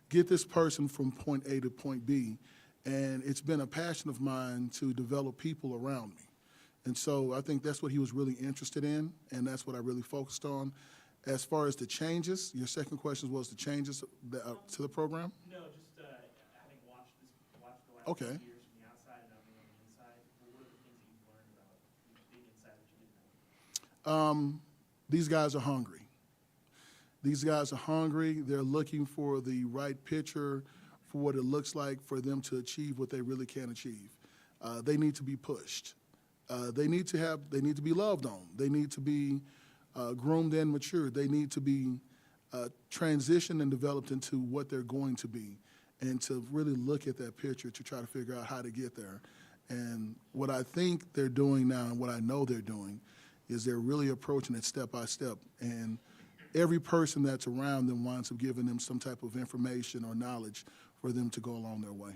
get this person from point A to point B? And it's been a passion of mine to develop people around me. And so I think that's what he was really interested in, and that's what I really focused on. As far as the changes, your second question was the changes to the program? No, just having watched the last Okay. 2 years from the outside and now being on the inside, what are the things that you've learned about being inside that you didn't know? These guys are hungry. These guys are hungry. They're looking for the right picture for what it looks like for them to achieve what they really can achieve. They need to be pushed. They need to be loved on. They need to be groomed and matured. They need to be transitioned and developed into what they're going to be, and to really look at that picture to try to figure out how to get there. And what I think they're doing now, and what I know they're doing, is they're really approaching it step by step. And every person that's around them winds up giving them some type of information or knowledge for them to go along their way.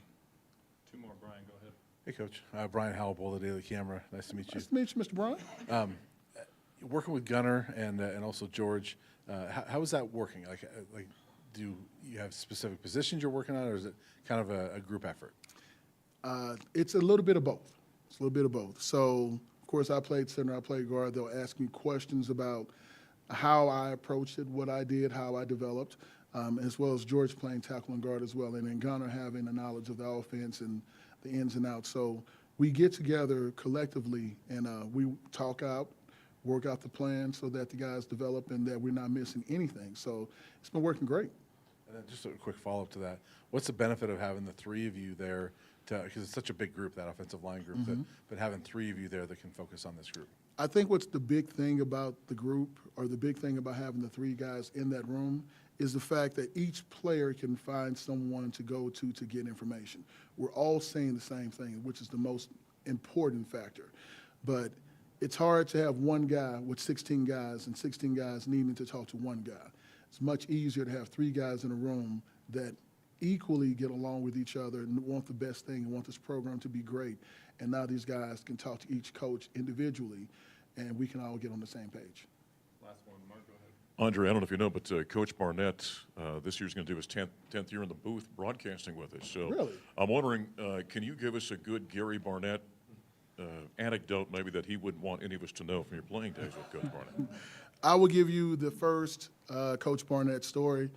Two more, Brian, go ahead. Hey, Coach. Brian Howell, the Daily Camera. Nice to meet you. Nice to meet you, Mr. Brian. Working with Gunnar and also George, how is that working? Like, do you have specific positions you're working on, or is it kind of a group effort? It's a little bit of both. It's a little bit of both. So, of course, I played center, I played guard. They'll ask me questions about how I approached it, what I did, how I developed, as well as George playing tackle and guard as well, and then Gunnar having the knowledge of the offense and the ins and outs. So we get together collectively and we talk out, work out the plan so that the guys develop and that we're not missing anything. So it's been working great. And then just a quick follow-up to that. What's the benefit of having the three of you there, because it's such a big group, that offensive line group, but having three of you there that can focus on this group? I think what's the big thing about the group, or the big thing about having the three guys in that room, is the fact that each player can find someone to go to get information. We're all saying the same thing, which is the most important factor. But it's hard to have one guy with 16 guys and 16 guys needing to talk to one guy. It's much easier to have 3 guys in a room that equally get along with each other and want the best thing and want this program to be great. And now these guys can talk to each coach individually, and we can all get on the same page. Last one, Mark, go ahead. Andre, I don't know if you know, but Coach Barnett this year's going to do his 10th year in the booth broadcasting with us. So Really? I'm wondering, can you give us a good Gary Barnett anecdote maybe that he wouldn't want any of us to know from your playing days with Coach Barnett? I will give you the first Coach Barnett story.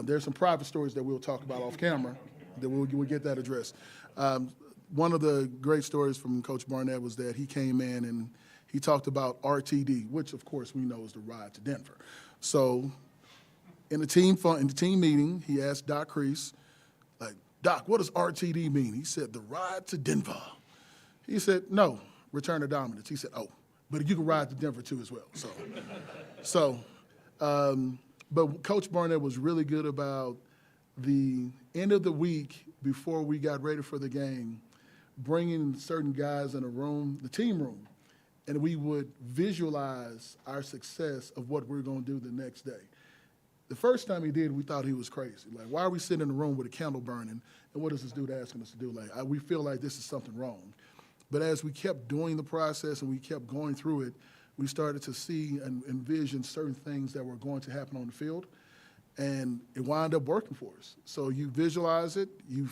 There's some private stories that we'll talk about off camera that we'll get that addressed. One of the great stories from Coach Barnett was that he came in and he talked about RTD, which of course we know is the ride to Denver. So in the team meeting, he asked Doc Crease, like, Doc, what does RTD mean? He said, the ride to Denver. He said, no, return to dominance. He said, oh, but you can ride to Denver too as well. But Coach Barnett was really good about the end of the week before we got ready for the game, bringing certain guys in a room, the team room, and we would visualize our success of what we were going to do the next day. The first time he did, we thought he was crazy. Like, why are we sitting in a room with a candle burning, and what is this dude asking us to do? Like, we feel like this is something wrong. But as we kept doing the process and we kept going through it, we started to see and envision certain things that were going to happen on the field, and it wound up working for us. So you visualize it, you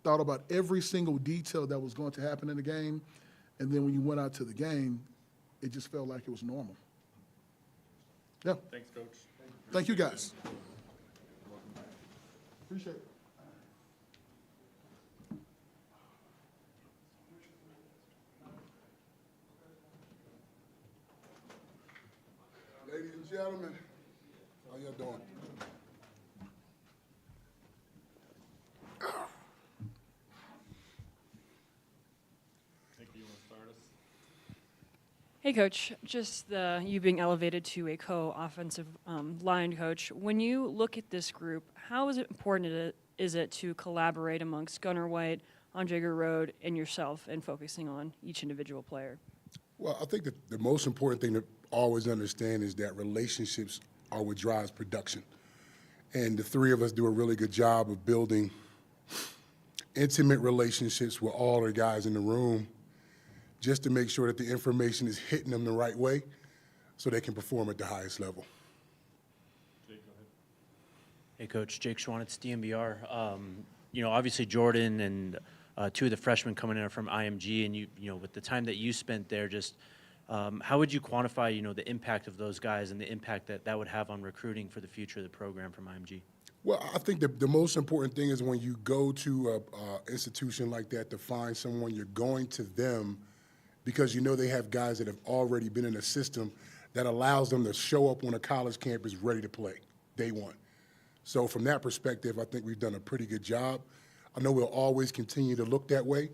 thought about every single detail that was going to happen in the game, and then when you went out to the game, it just felt like it was normal. Yeah. Thanks, Coach. Thank you, guys. Appreciate it. Ladies and gentlemen, how y'all doing? Hey, Coach. Just you being elevated to a co-offensive line coach. When you look at this group, how important is it to collaborate amongst Gunnar White, Andre Garrod, and yourself, and focusing on each individual player? Well, I think that the most important thing to always understand is that relationships are what drives production. And the 3 of us do a really good job of building intimate relationships with all the guys in the room, just to make sure that the information is hitting them the right way so they can perform at the highest level. Jake, go ahead. Hey, Coach. Jake Schwanitz, DMVR. Obviously Jordan and 2 of the freshmen coming in are from IMG, and with the time that you spent there, just how would you quantify, the impact of those guys and the impact that would have on recruiting for the future of the program from IMG? Well, I think the most important thing is when you go to an institution like that to find someone, you're going to them because they have guys that have already been in a system that allows them to show up on a college campus ready to play day one. So from that perspective, I think we've done a pretty good job. I know we'll always continue to look that way.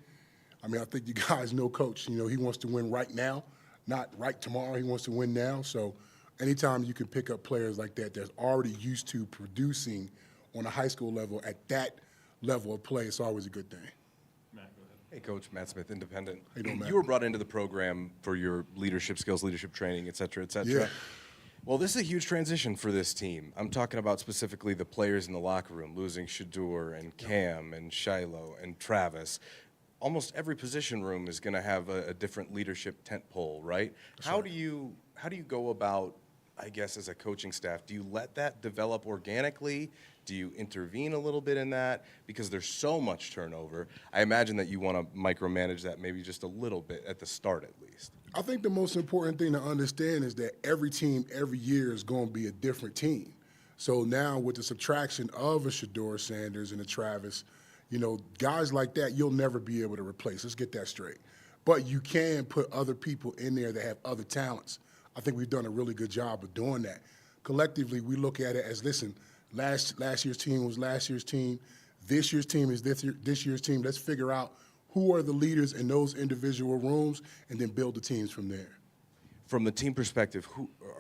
I mean, I think you guys know Coach, he wants to win right now, not right tomorrow. He wants to win now. So anytime you can pick up players like that that's already used to producing on a high school level at that level of play, it's always a good thing. Hey, Coach. Matt Smith, Independent. How you doing, Matt? You were brought into the program for your leadership skills, leadership training, et cetera, et cetera. Yeah. Well, this is a huge transition for this team. I'm talking about specifically the players in the locker room, losing Shador and Cam and Shiloh and Travis. Almost every position room is going to have a different leadership tent pole, right? How do you go about, I guess, as a coaching staff? Do you let that develop organically? Do you intervene a little bit in that? Because there's so much turnover. I imagine that you want to micromanage that maybe just a little bit at the start at least. I think the most important thing to understand is that every team every year is going to be a different team. So now with the subtraction of a Shador Sanders and a Travis, guys like that you'll never be able to replace. Let's get that straight. But you can put other people in there that have other talents. I think we've done a really good job of doing that. Collectively, we look at it as, listen, last year's team was last year's team. This year's team is this year's team. Let's figure out who are the leaders in those individual rooms and then build the teams from there. From the team perspective,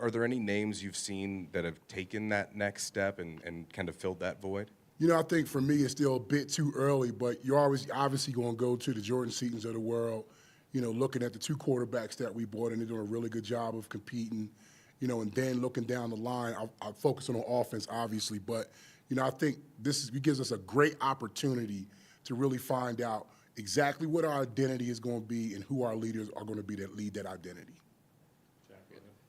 are there any names you've seen that have taken that next step and kind of filled that void? I think for me it's still a bit too early, but you're always obviously going to go to the Jordan Seatons of the world. looking at the two quarterbacks that we bought, and they're doing a really good job of competing, and then looking down the line, I focus on offense, obviously, but, I think this gives us a great opportunity to really find out exactly what our identity is going to be and who our leaders are going to be that lead that identity.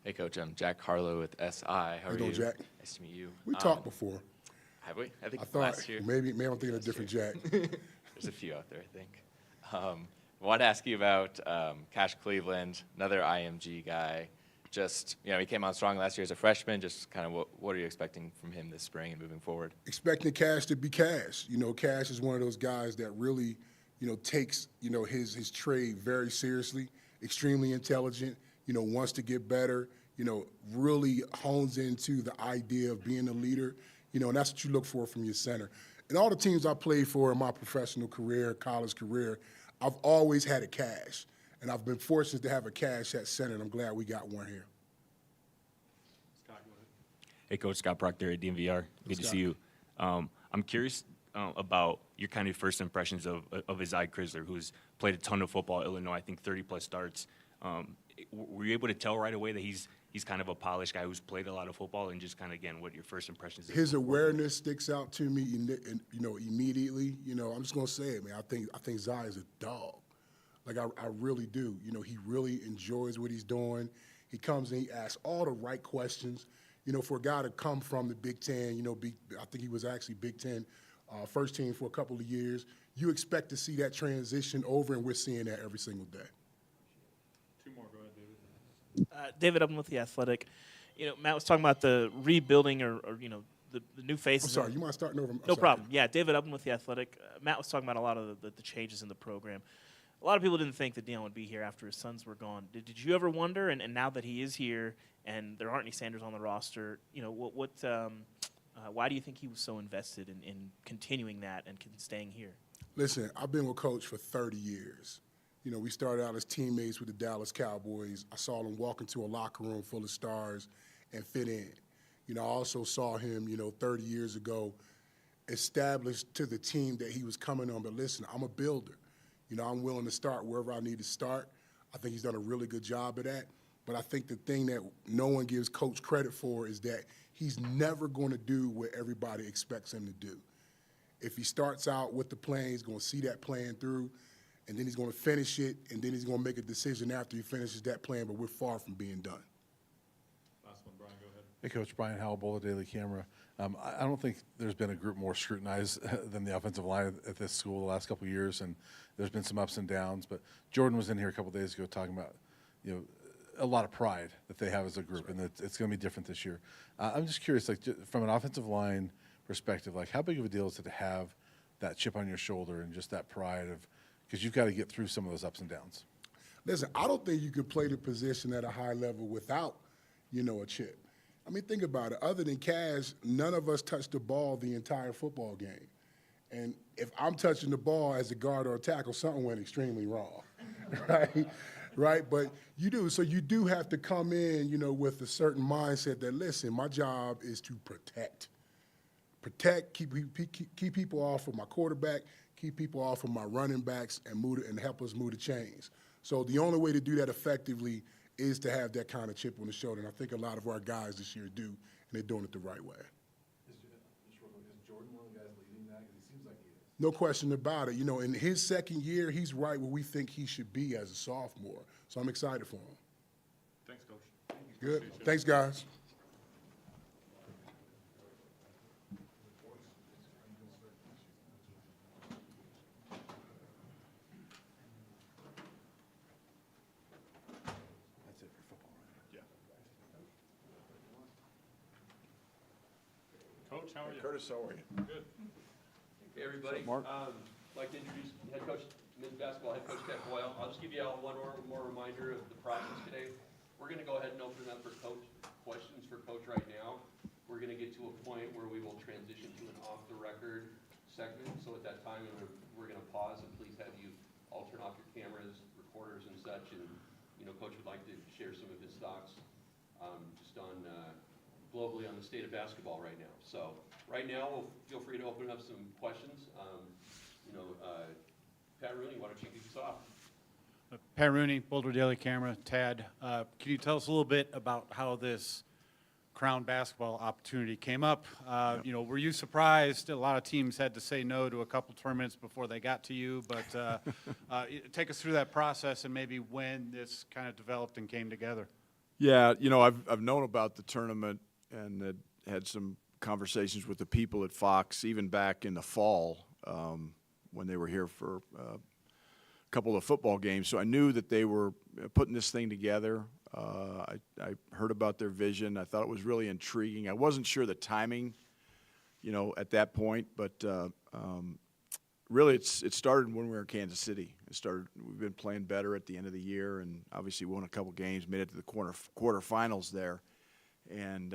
Hey, Coach, I'm Jack Harlow with SI. How are doing, you? Jack? Nice to meet you. We talked before. Have we? I think I thought last year. maybe I'm thinking of a different Jack. There's a few out there, I think. I want to ask you about Cash Cleveland, another IMG guy. Just, he came on strong last year as a freshman. Just kind of what are you expecting from him this spring and moving forward? Expecting Cash to be Cash. Cash is one of those guys that really, takes, his trade very seriously, extremely intelligent, wants to get better, really hones into the idea of being a leader, and that's what you look for from your center. And all the teams I played for in my professional career, college career, I've always had a Cash. And I've been fortunate to have a Cash at center, and I'm glad we got one here. Hey, Coach, Scott Proctor at DMVR. Good to Scott. see you. I'm curious about your kind of first impressions of Isaiah Crisler, who's played a ton of football at Illinois, I think 30-plus starts. Were you able to tell right away that he's kind of a polished guy who's played a lot of football, and just kind of, again, what your first impressions is? His awareness sticks out to me, immediately. I'm just going to say it, man. I think Zai is a dog. Like, I really do. He really enjoys what he's doing. He comes and he asks all the right questions. For a guy to come from the Big Ten, I think he was actually Big Ten first team for a couple of years, you expect to see that transition over, and we're seeing that every single day. Two more, go ahead, David. David Upton with The Athletic. Matt was talking about the rebuilding or the new faces. I'm sorry, you mind starting over? No problem. Yeah, David Upton with The Athletic. Matt was talking about a lot of the changes in the program. A lot of people didn't think that Deion would be here after his sons were gone. Did you ever wonder, and now that he is here and there aren't any Sanders on the roster, why do you think he was so invested in continuing that and staying here? Listen, I've been with Coach for 30 years. We started out as teammates with the Dallas Cowboys. I saw him walk into a locker room full of stars and fit in. I also saw him, 30 years ago, established to the team that he was coming on. But listen, I'm a builder. I'm willing to start wherever I need to start. I think he's done a really good job of that. But I think the thing that no one gives Coach credit for is that he's never going to do what everybody expects him to do. If he starts out with the plan, he's going to see that plan through, and then he's going to finish it, and then he's going to make a decision after he finishes that plan, but we're far from being done. Last one, Brian, go ahead. Hey, Coach, Brian Howell, Daily Camera. I don't think there's been a group more scrutinized than the offensive line at this school the last couple of years, and there's been some ups and downs. But Jordan was in here a couple of days ago talking about, a lot of pride that they have as a group, and that it's going to be different this year. I'm just curious, from an offensive line perspective, how big of a deal is it to have that chip on your shoulder and just that pride of, because you've got to get through some of those ups and downs? Listen, I don't think you can play the position at a high level without, a chip. I mean, think about it. Other than Cash, none of us touched the ball the entire football game. And if I'm touching the ball as a guard or a tackle, something went extremely wrong, right? Right? But you do. So you do have to come in, with a certain mindset that, listen, my job is to protect. Protect, keep people off of my quarterback, keep people off of my running backs, and help us move the chains. So the only way to do that effectively is to have that kind of chip on the shoulder. And I think a lot of our guys this year do, and they're doing it the right way. Is Jordan one of the guys leading that? Because he seems like he is. No question about it. In his second year, he's right where we think he should be as a sophomore. So I'm excited for him. Thanks, Coach. Good. Thanks, guys. That's it for football, right? Yeah. Coach, how are you? Curtis, how are you? Good. Hey, everybody. Mark? I'd like to introduce head coach, men's basketball head coach Ted Boyle. I'll just give you all one more reminder of the process today. We're going to go ahead and open it up for coach questions for coach right now. We're going to get to a point where we will transition to an off-the-record segment. So at that time, we're going to pause and please have you all turn off your cameras, recorders, and such. And coach would like to share some of his thoughts just on globally on the state of basketball right now. So right now, feel free to open up some questions. Pat Rooney, why don't you kick us off? Pat Rooney, Boulder Daily Camera. Tad, can you tell us a little bit about how this Crown basketball opportunity came up? You know, were you surprised? A lot of teams had to say no to a couple tournaments before they got to you, but take us through that process and maybe when this kind of developed and came together. Yeah, you know, I've known about the tournament and had some conversations with the people at Fox even back in the fall when they were here for a couple of football games. So I knew that they were putting this thing together. I heard about their vision. I thought it was really intriguing. I wasn't sure the timing, you know, at that point, but really it started when we were in Kansas City. We've been playing better at the end of the year, and obviously won a couple games, made it to the quarterfinals there. And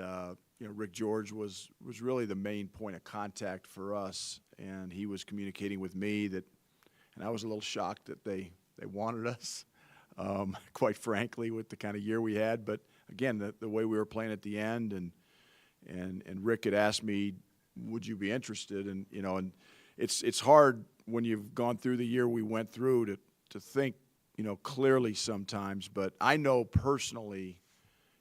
you know, Rick George was really the main point of contact for us, and he was communicating with me and I was a little shocked that they wanted us. Quite frankly, with the kind of year we had. But again, the way we were playing at the end, and Rick had asked me, would you be interested? And you know, and it's hard when you've gone through the year we went through to think, you know, clearly sometimes. But I know personally,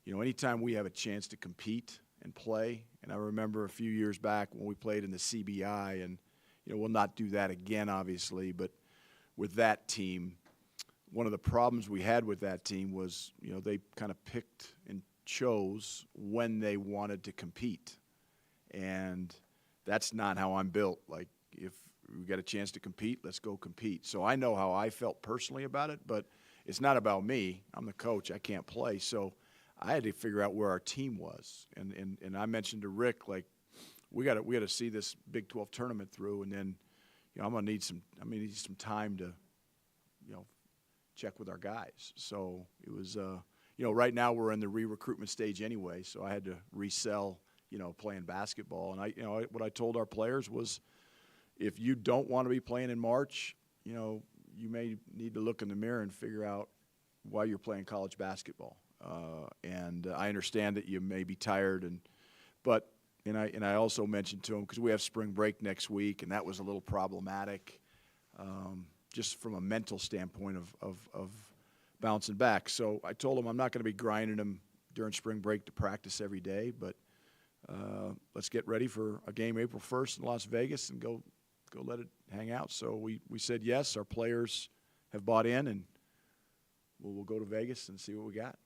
you know, anytime we have a chance to compete and play, and I remember a few years back when we played in the CBI, and you know, we'll not do that again, obviously, but with that team, one of the problems we had with that team was, you know, they kind of picked and chose when they wanted to compete. And that's not how I'm built. Like, if we got a chance to compete, let's go compete. So I know how I felt personally about it, but it's not about me. I'm the coach. I can't play. So I had to figure out where our team was. And I mentioned to Rick, like, we got to see this Big 12 tournament through, and then, you know, I'm gonna need some time to, you know, check with our guys. So it was, you know, right now we're in the re-recruitment stage anyway, so I had to resell, you know, playing basketball. And you know, what I told our players was, if you don't want to be playing in March, you know, you may need to look in the mirror and figure out why you're playing college basketball. And I understand that you may be tired, but I also mentioned to them, because we have spring break next week, and that was a little problematic. Just from a mental standpoint of bouncing back. So I told him I'm not going to be grinding him during spring break to practice every day, but let's get ready for a game April 1st in Las Vegas and go let it hang out. So we said yes. Our players have bought in, and we'll go to Vegas and see what we got.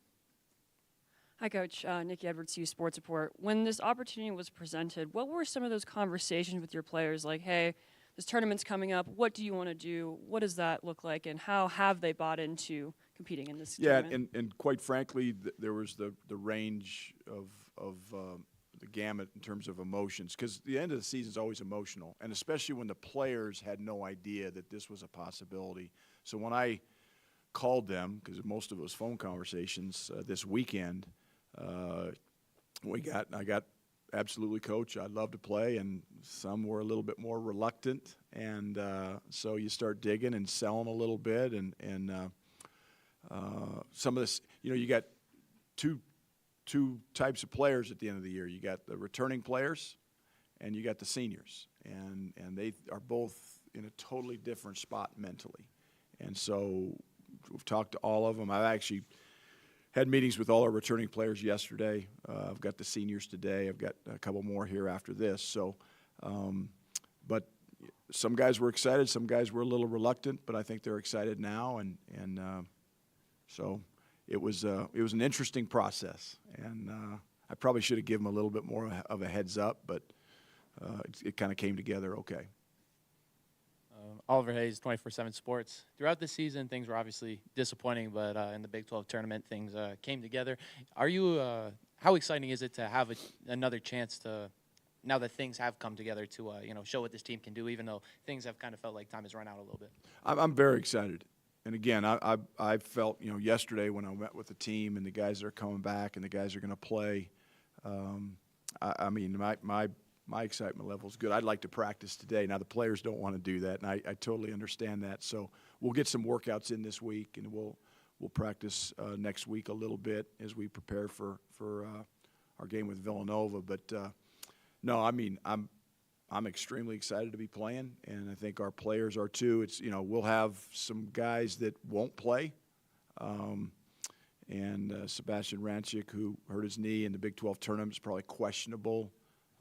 Hi, Coach. Nikki Edwards, U Sports Report. When this opportunity was presented, what were some of those conversations with your players? Like, hey, this tournament's coming up. What do you want to do? What does that look like? And how have they bought into competing in this tournament? Yeah, and quite frankly, there was the range of the gamut in terms of emotions, because the end of the season is always emotional, and especially when the players had no idea that this was a possibility. So when I called them, because most of it was phone conversations this weekend, I got absolutely, Coach, I'd love to play, and some were a little bit more reluctant, and so you start digging and selling a little bit, and some of this, you know, you got two types of players at the end of the year. You got the returning players, and you got the seniors, and they are both in a totally different spot mentally, and so we've talked to all of them. I've actually had meetings with all our returning players yesterday. I've got the seniors today. I've got a couple more here after this. So, but some guys were excited. Some guys were a little reluctant, but I think they're excited now. And so it was an interesting process. And I probably should have given them a little bit more of a heads up, but it kind of came together okay. Oliver Hayes, 24/7 Sports. Throughout the season, things were obviously disappointing, but in the Big 12 tournament, things came together. Are you? How exciting is it to have another chance to, now that things have come together, to you know, show what this team can do, even though things have kind of felt like time has run out a little bit? I'm very excited, and again, I felt, you know, yesterday when I met with the team and the guys that are coming back and the guys that are going to play. I mean, my excitement level is good. I'd like to practice today. Now, the players don't want to do that, and I totally understand that. So we'll get some workouts in this week, and we'll practice next week a little bit as we prepare for our game with Villanova. But no, I mean, I'm extremely excited to be playing, and I think our players are too. It's, you know, we'll have some guys that won't play, And Sebastian Rancic, who hurt his knee in the Big 12 tournament, is probably questionable.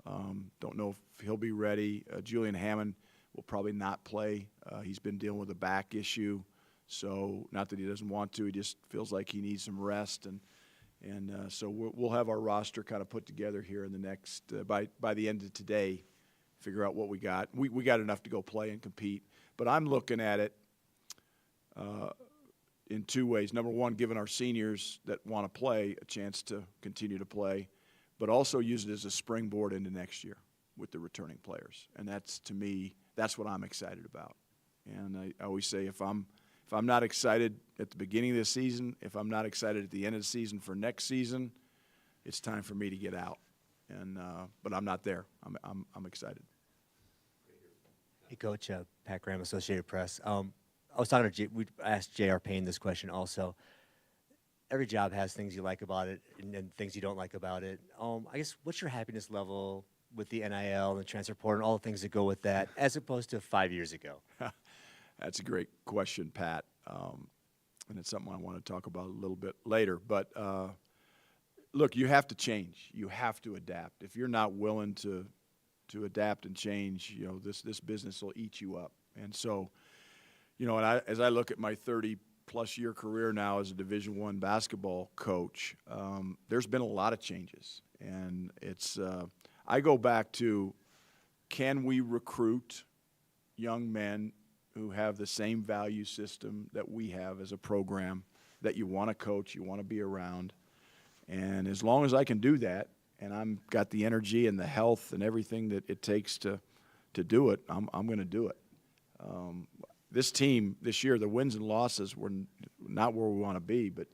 Don't know if he'll be ready. Julian Hammond will probably not play. He's been dealing with a back issue, so not that he doesn't want to. He just feels like he needs some rest, and so we'll have our roster kind of put together here in the next by the end of today. Figure out what we got. We got enough to go play and compete, but I'm looking at it in two ways. Number one, giving our seniors that want to play a chance to continue to play, but also use it as a springboard into next year with the returning players. And that's, to me, that's what I'm excited about. And I always say if I'm not excited at the beginning of the season, if I'm not excited at the end of the season for next season, it's time for me to get out. And but I'm not there. I'm excited. Hey, Coach, Pat Graham, Associated Press. I was talking to we asked J.R. Payne this question also. Every job has things you like about it and things you don't like about it. I guess what's your happiness level with the NIL and the transfer portal and all the things that go with that, as opposed to 5 years ago? That's a great question, Pat, and it's something I want to talk about a little bit later. But look, you have to change. You have to adapt. If you're not willing to adapt and change, you know, this business will eat you up. And so, you know, and as I look at my 30-plus year career now as a Division I basketball coach, there's been a lot of changes. And it's I go back to, can we recruit young men who have the same value system that we have as a program, that you want to coach, you want to be around? And as long as I can do that, and I'm got the energy and the health and everything that it takes to do it, I'm going to do it. This team this year, the wins and losses were not where we want to be, but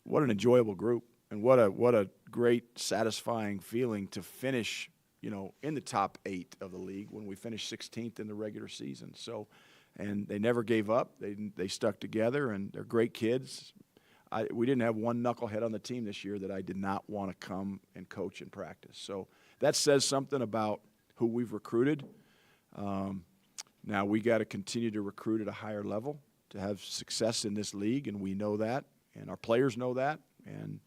what an enjoyable group, and what a great, satisfying feeling to finish, you know, in the top 8 of the league when we finished 16th in the regular season. So, and they never gave up. They stuck together, and they're great kids. We didn't have one knucklehead on the team this year that I did not want to come and coach and practice. So that says something about who we've recruited. Now we got to continue to recruit at a higher level to have success in this league, and we know that, and our players know that, and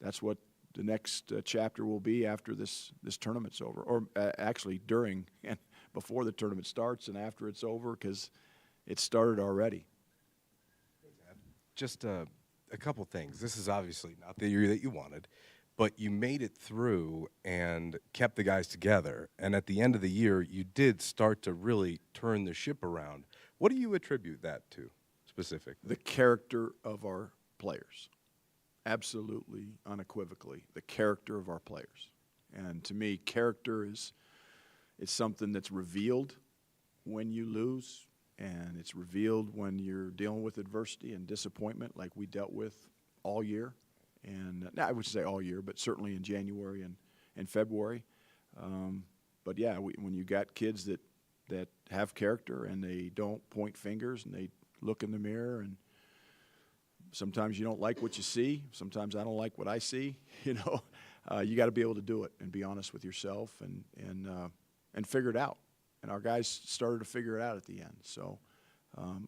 that's what the next chapter will be after this tournament's over, or actually during and before the tournament starts and after it's over, because it started already. Just a couple things. This is obviously not the year that you wanted, but you made it through and kept the guys together. And at the end of the year, you did start to really turn the ship around. What do you attribute that to specifically? The character of our players. Absolutely, unequivocally, the character of our players. And to me, character is something that's revealed when you lose, and it's revealed when you're dealing with adversity and disappointment like we dealt with all year. And I would say all year, but certainly in January and February. But yeah, when you got kids that have character and they don't point fingers and they look in the mirror, and sometimes you don't like what you see, sometimes I don't like what I see, you know, you got to be able to do it and be honest with yourself and figure it out. And our guys started to figure it out at the end. So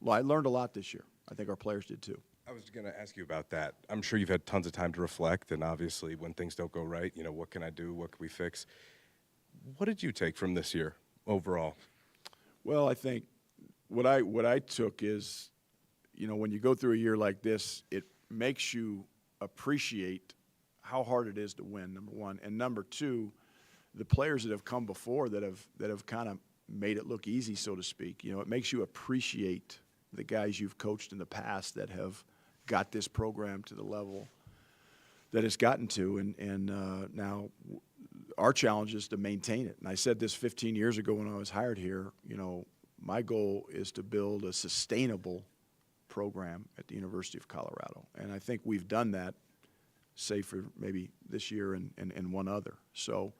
well, I learned a lot this year. I think our players did too. I was going to ask you about that. I'm sure you've had tons of time to reflect, and obviously when things don't go right, you know, what can I do? What can we fix? What did you take from this year overall? Well, I think what I took is, you know, when you go through a year like this, it makes you appreciate how hard it is to win, number one. And number two, the players that have come before that have kind of made it look easy, so to speak. You know, it makes you appreciate the guys you've coached in the past that have got this program to the level that it's gotten to, and now our challenge is to maintain it. And I said this 15 years ago when I was hired here, you know, my goal is to build a sustainable program at the University of Colorado. And I think we've done that, save for maybe this year and one other. So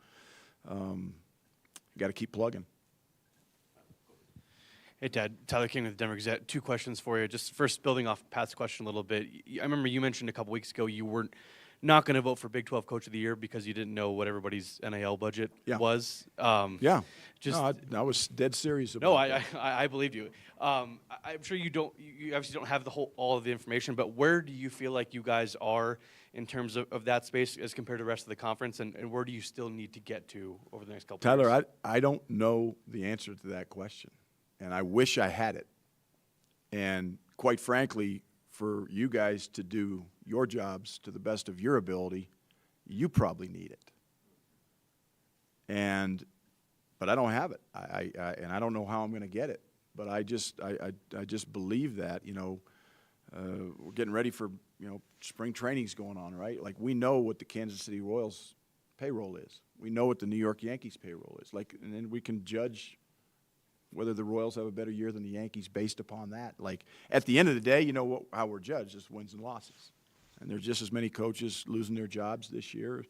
you got to keep plugging. Hey, Ted. Tyler King with Denver Gazette. 2 questions for you. Just first, building off Pat's question a little bit. I remember you mentioned a couple weeks ago you weren't not going to vote for Big 12 Coach of the Year because you didn't know what everybody's NIL budget was. Yeah. Just No, I was dead serious about no, that. I believed you. I'm sure you don't. You obviously don't have all of the information, but where do you feel like you guys are in terms of that space as compared to the rest of the conference, and where do you still need to get to over the next couple of years? Tyler, I don't know the answer to that question, and I wish I had it. And quite frankly, for you guys to do your jobs to the best of your ability, you probably need it. But I don't have it, and I don't know how I'm going to get it. But I just believe that, we're getting ready for, spring training's going on, right? Like, we know what the Kansas City Royals payroll is. We know what the New York Yankees payroll is. And then we can judge whether the Royals have a better year than the Yankees based upon that. Like, at the end of the day, how we're judged is wins and losses. And there's just as many coaches losing their jobs this year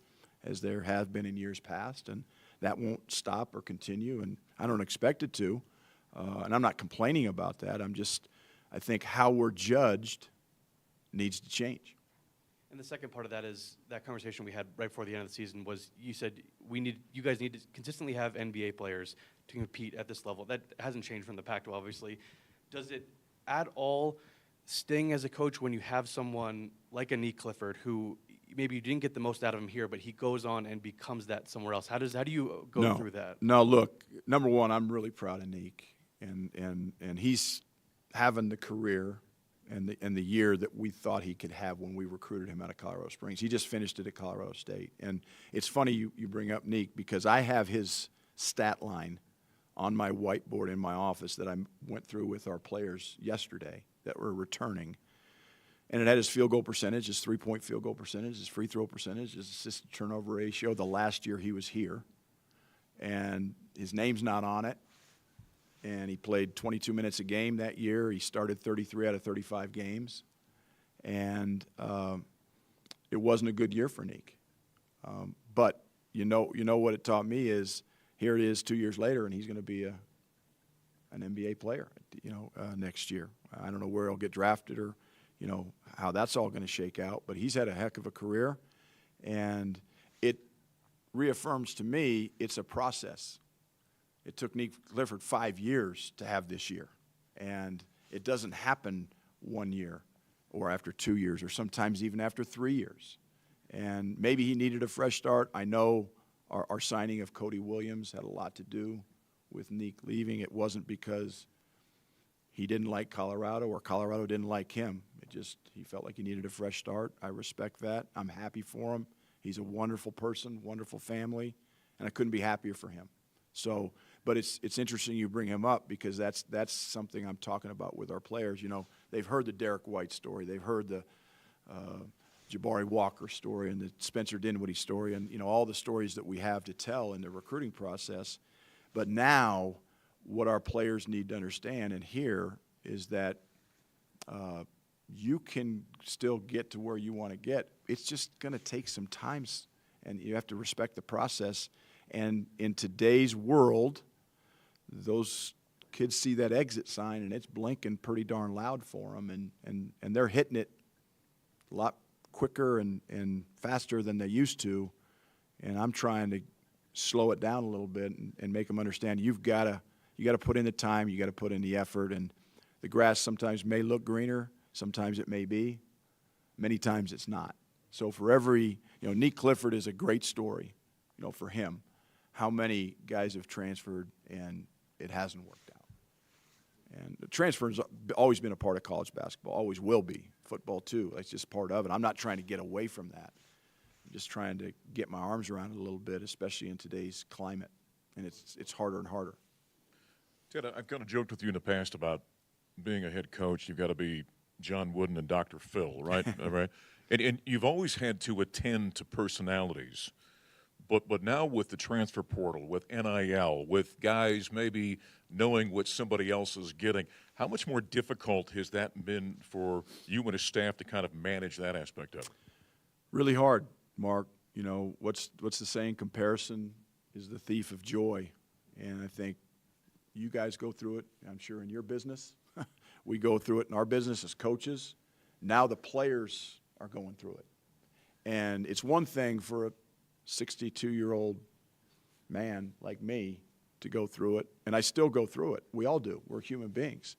as there have been in years past, and that won't stop or continue, and I don't expect it to. And I'm not complaining about that. I think how we're judged needs to change. And the second part of that is that conversation we had right before the end of the season was you said you guys need to consistently have NBA players to compete at this level. That hasn't changed from the Pac-12, obviously. Does it at all sting as a coach when you have someone like a Nick Clifford who maybe you didn't get the most out of him here, but he goes on and becomes that somewhere else? How do you go through that? No, look, number one, I'm really proud of Nick, and he's having the career and the year that we thought he could have when we recruited him out of Colorado Springs. He just finished it at Colorado State. And it's funny you bring up Nick because I have his stat line on my whiteboard in my office that I went through with our players yesterday that were returning. And it had his field goal percentage, his three-point field goal percentage, his free throw percentage, his assist turnover ratio the last year he was here. And his name's not on it. And he played 22 minutes a game that year. He started 33 out of 35 games. And it wasn't a good year for Nick. But you know what it taught me is here it is 2 years later, and he's going to be an NBA player, next year. I don't know where he'll get drafted or, how that's all going to shake out. But he's had a heck of a career. And it reaffirms to me it's a process. It took Nick Clifford 5 years to have this year. And it doesn't happen 1 year or after 2 years or sometimes even after 3 years. And maybe he needed a fresh start. I know our signing of Cody Williams had a lot to do with Nick leaving. It wasn't because he didn't like Colorado or Colorado didn't like him. He felt like he needed a fresh start. I respect that. I'm happy for him. He's a wonderful person, wonderful family, and I couldn't be happier for him. So, but it's interesting you bring him up because that's something I'm talking about with our players. They've heard the Derek White story. They've heard the Jabari Walker story and the Spencer Dinwiddie story and, all the stories that we have to tell in the recruiting process. But now what our players need to understand and hear is that you can still get to where you want to get. It's just going to take some time, and you have to respect the process. And in today's world, those kids see that exit sign, and it's blinking pretty darn loud for them, and they're hitting it a lot quicker and faster than they used to. And I'm trying to slow it down a little bit and make them understand you got to put in the time, you got to put in the effort, and the grass sometimes may look greener, sometimes it may be, many times it's not. So for every, Nick Clifford is a great story, for him. How many guys have transferred and it hasn't worked out? And the transfer has always been a part of college basketball, always will be. Football too, that's just part of it. I'm not trying to get away from that. I'm just trying to get my arms around it a little bit, especially in today's climate. And it's harder and harder. Ted, I've kind of joked with you in the past about being a head coach. You've got to be John Wooden and Dr. Phil, right? Right? And you've always had to attend to personalities. But now with the transfer portal, with NIL, with guys maybe knowing what somebody else is getting, how much more difficult has that been for you and a staff to kind of manage that aspect of it? Really hard, Mark. What's the saying? Comparison is the thief of joy. And I think you guys go through it, I'm sure, in your business. We go through it in our business as coaches. Now the players are going through it. And it's one thing for a 62-year-old man like me to go through it, and I still go through it. We all do. We're human beings.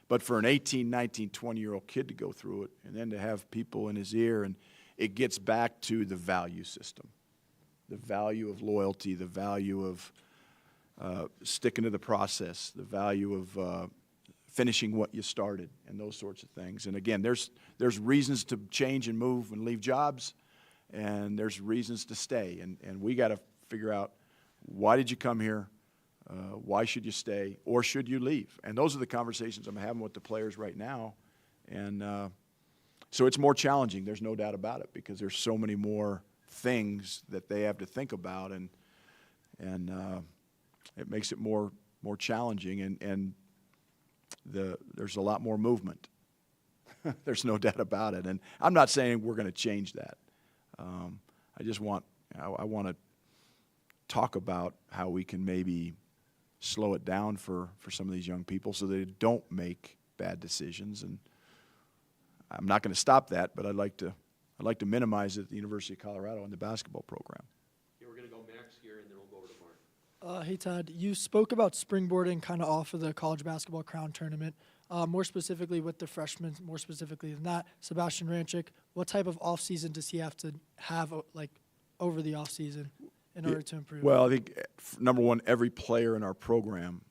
But for an 18, 19, 20-year-old kid to go through it and then to have people in his ear, and it gets back to the value system, the value of loyalty, the value of sticking to the process, the value of finishing what you started, and those sorts of things. And again, there's reasons to change and move and leave jobs, and there's reasons to stay. And we got to figure out, why did you come here? Why should you stay, or should you leave? And those are the conversations I'm having with the players right now. And so it's more challenging, there's no doubt about it, because there's so many more things that they have to think about, and it makes it more challenging, and there's a lot more movement. There's no doubt about it. And I'm not saying we're going to change that. I want to talk about how we can maybe slow it down for some of these young people so they don't make bad decisions. And I'm not going to stop that, but I'd like to minimize it at the University of Colorado in the basketball program. Okay, we're going to go Max here, and then we'll go over to Mark. Hey, Todd, you spoke about springboarding kind of off of the college basketball crown tournament, more specifically with the freshmen, more specifically than that. Sebastian Ranchik, what type of offseason does he have to have, like, over the offseason in order to improve? Well, I think, number one, every player in our program,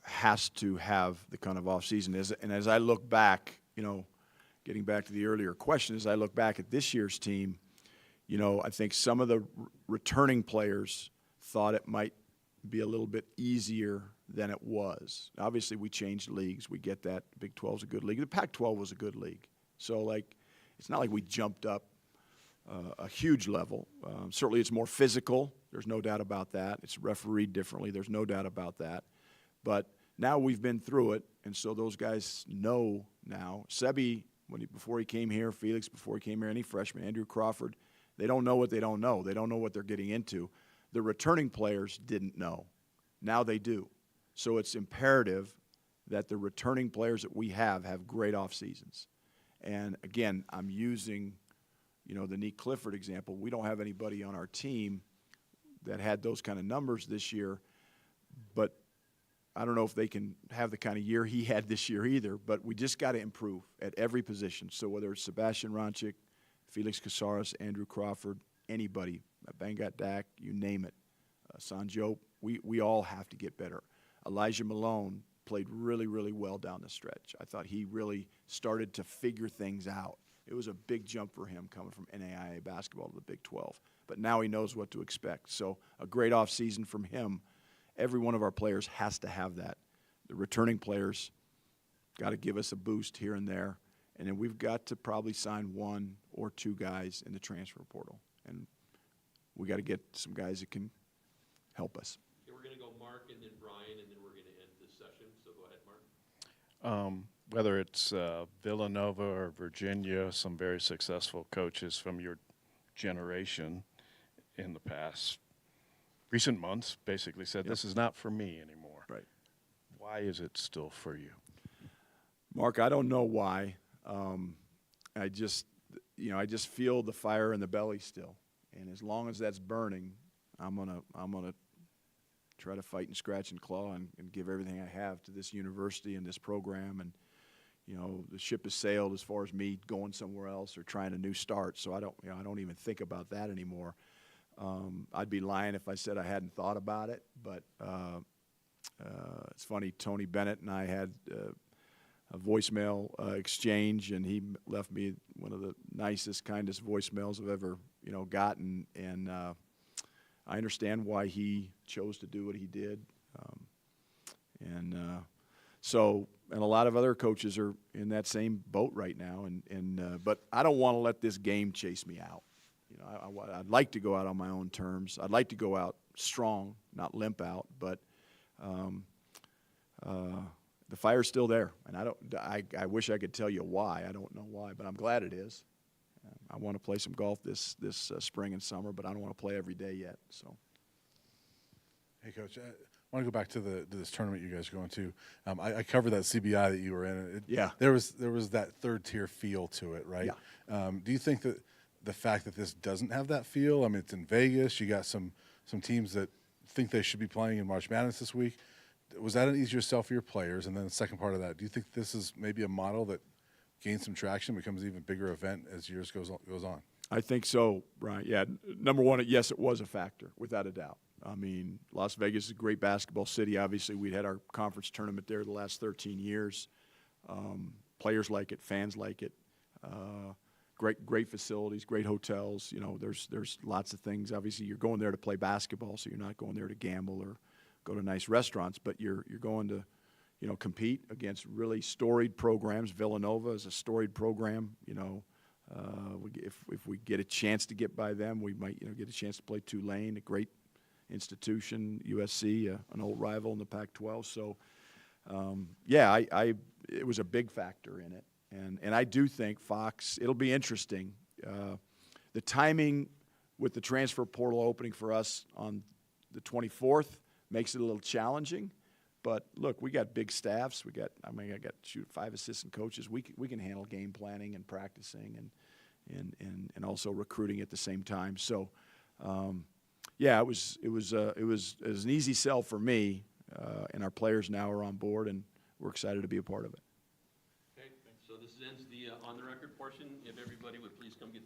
has to have the kind of offseason. And as I look back, getting back to the earlier question, as I look back at this year's team, I think some of the returning players thought it might be a little bit easier than it was. Obviously, we changed leagues. We get that. The Big 12 is a good league. The Pac-12 was a good league. So, it's not like we jumped up a huge level. Certainly, it's more physical. There's no doubt about that. It's refereed differently. There's no doubt about that. But now we've been through it, and so those guys know now. Sebi, before he came here, Felix before he came here, any freshman, Andrew Crawford, they don't know what they don't know. They don't know what they're getting into. The returning players didn't know. Now they do. So it's imperative that the returning players that we have great off seasons. And again, I'm using the Nick Clifford example. We don't have anybody on our team that had those kind of numbers this year, but I don't know if they can have the kind of year he had this year either, but we just got to improve at every position. So whether it's Sebastian Ranchik, Felix Casares, Andrew Crawford, anybody, Bangat Dak, you name it, Sanjo, we all have to get better. Elijah Malone played really, really well down the stretch. I thought he really started to figure things out. It was a big jump for him coming from NAIA basketball to the Big 12. But now he knows what to expect. So a great offseason from him. Every one of our players has to have that. The returning players got to give us a boost here and there. And then we've got to probably sign one or two guys in the transfer portal. And we got to get some guys that can help us. Okay, we're going to go Mark and then Brian, and then we're going to end this session. So go ahead, Mark. Whether it's Villanova or Virginia, some very successful coaches from your generation in the past recent months basically said, this is not for me anymore. Right. Why is it still for you? Mark, I don't know why. I just feel the fire in the belly still. And as long as that's burning, I'm gonna try to fight and scratch and claw and give everything I have to this university and this program. And the ship has sailed as far as me going somewhere else or trying a new start. So I don't even think about that anymore. I'd be lying if I said I hadn't thought about it. But it's funny, Tony Bennett and I had a voicemail exchange, and he left me one of the nicest, kindest voicemails I've ever gotten. And I understand why he chose to do what he did. And a lot of other coaches are in that same boat right now. But I don't want to let this game chase me out. I'd like to go out on my own terms. I'd like to go out strong, not limp out. But the fire's still there, and I wish I could tell you why. I don't know why, but I'm glad it is. I want to play some golf this spring and summer, but I don't want to play every day yet. So. Hey, Coach, I want to go back to this tournament you guys are going to. I covered that CBI that you were in. Yeah. There was that third tier feel to it, right? Yeah. Do you think that the fact that this doesn't have that feel. I mean, it's in Vegas. You got some teams that think they should be playing in March Madness this week. Was that an easier sell for your players? And then the second part of that, do you think this is maybe a model that gains some traction, becomes an even bigger event as years goes on? I think so, Brian. Yeah, number one, yes, it was a factor, without a doubt. I mean, Las Vegas is a great basketball city. Obviously, we'd had our conference tournament there the last 13 years. Players like it, fans like it. Great facilities, great hotels. You know, there's lots of things. Obviously, you're going there to play basketball, so you're not going there to gamble or go to nice restaurants, but you're going to, you know, compete against really storied programs. Villanova is a storied program. You know, if we get a chance to get by them, we might, you know, get a chance to play Tulane, a great institution. USC, an old rival in the Pac-12. So, yeah, it was a big factor in it. And I do think Fox, it'll be interesting. The timing with the transfer portal opening for us on the 24th makes it a little challenging. But look, we got big staffs. I got 5 assistant coaches. We can handle game planning and practicing and also recruiting at the same time. So, yeah, it was an easy sell for me, and our players now are on board, and we're excited to be a part of it. Okay, so this ends the on the record portion. If everybody would please come get